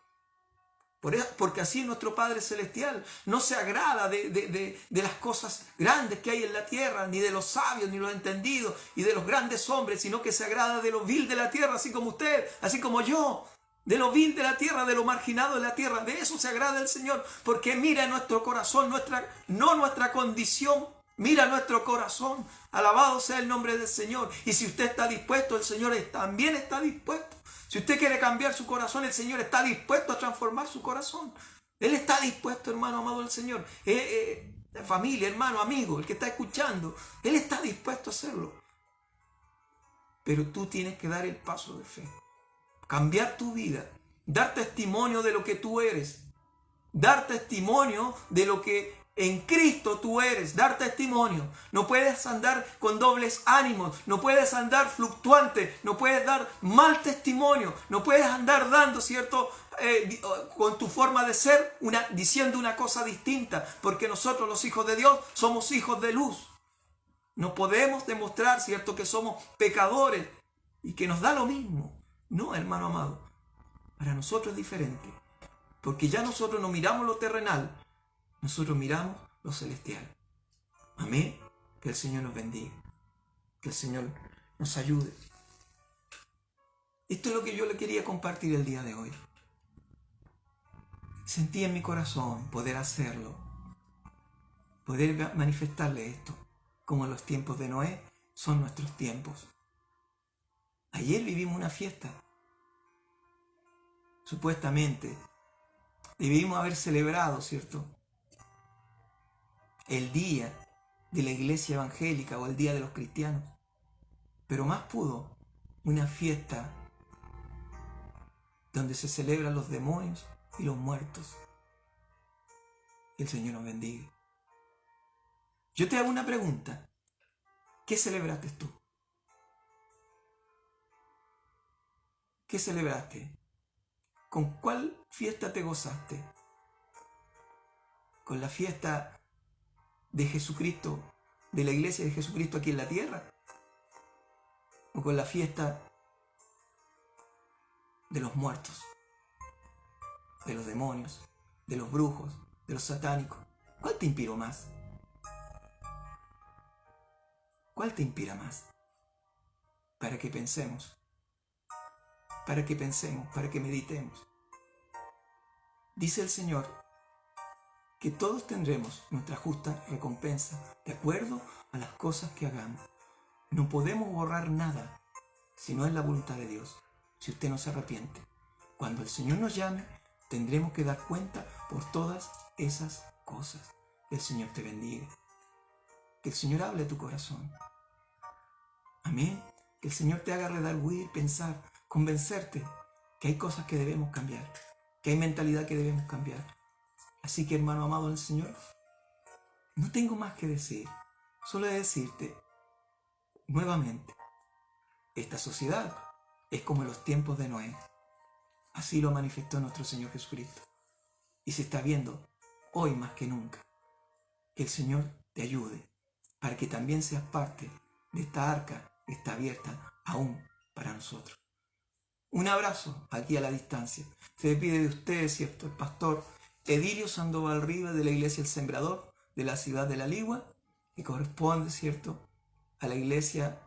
Porque así nuestro Padre Celestial no se agrada de las cosas grandes que hay en la tierra, ni de los sabios, ni los entendidos, y de los grandes hombres, sino que se agrada de lo vil de la tierra, así como usted, así como yo, de lo vil de la tierra, de lo marginado de la tierra. De eso se agrada el Señor, porque mira en nuestro corazón, no nuestra condición Mira nuestro corazón. Alabado sea el nombre del Señor. Y si usted está dispuesto, el Señor también está dispuesto. Si usted quiere cambiar su corazón, el Señor está dispuesto a transformar su corazón. Él está dispuesto, hermano amado del Señor. Familia, hermano, amigo, el que está escuchando, Él está dispuesto a hacerlo. Pero tú tienes que dar el paso de fe. Cambiar tu vida. Dar testimonio de lo que tú eres. Dar testimonio de lo que en Cristo tú eres. Dar testimonio. No puedes andar con dobles ánimos. No puedes andar fluctuante. No puedes dar mal testimonio. No puedes andar dando, ¿cierto? Con tu forma de ser, diciendo una cosa distinta. Porque nosotros los hijos de Dios somos hijos de luz. No podemos demostrar, ¿cierto?, que somos pecadores y que nos da lo mismo. No, hermano amado. Para nosotros es diferente. Porque ya nosotros no miramos lo terrenal, nosotros miramos lo celestial. Amén. Que el Señor nos bendiga. Que el Señor nos ayude. Esto es lo que yo le quería compartir el día de hoy. Sentí en mi corazón poder hacerlo. Poder manifestarle esto. Como los tiempos de Noé son nuestros tiempos. Ayer vivimos una fiesta. Supuestamente debimos haber celebrado, ¿cierto?, el día de la iglesia evangélica o el día de los cristianos. Pero más pudo una fiesta donde se celebran los demonios y los muertos. Que el Señor nos bendiga. Yo te hago una pregunta. ¿Qué celebraste tú? ¿Qué celebraste? ¿Con cuál fiesta te gozaste? ¿Con la fiesta de Jesucristo, de la iglesia de Jesucristo aquí en la tierra? ¿O con la fiesta de los muertos, de los demonios, de los brujos, de los satánicos? ¿Cuál te inspiró más? ¿Cuál te inspira más? Para que pensemos, para que meditemos. Dice el Señor que todos tendremos nuestra justa recompensa de acuerdo a las cosas que hagamos. No podemos borrar nada si no es la voluntad de Dios. Si usted no se arrepiente, cuando el Señor nos llame, tendremos que dar cuenta por todas esas cosas. Que el Señor te bendiga. Que el Señor hable a tu corazón. Amén. Que el Señor te haga redarguir, pensar, convencerte que hay cosas que debemos cambiar, que hay mentalidad que debemos cambiar. Así que, hermano amado del Señor, no tengo más que decir. Solo decirte nuevamente, esta sociedad es como en los tiempos de Noé. Así lo manifestó nuestro Señor Jesucristo. Y se está viendo hoy más que nunca. Que el Señor te ayude para que también seas parte de esta arca que está abierta aún para nosotros. Un abrazo aquí a la distancia. Se despide de ustedes, ¿cierto?, el pastor Edilio Sandoval Rivas de la iglesia El Sembrador de la ciudad de La Ligua, que corresponde, ¿cierto?, a la iglesia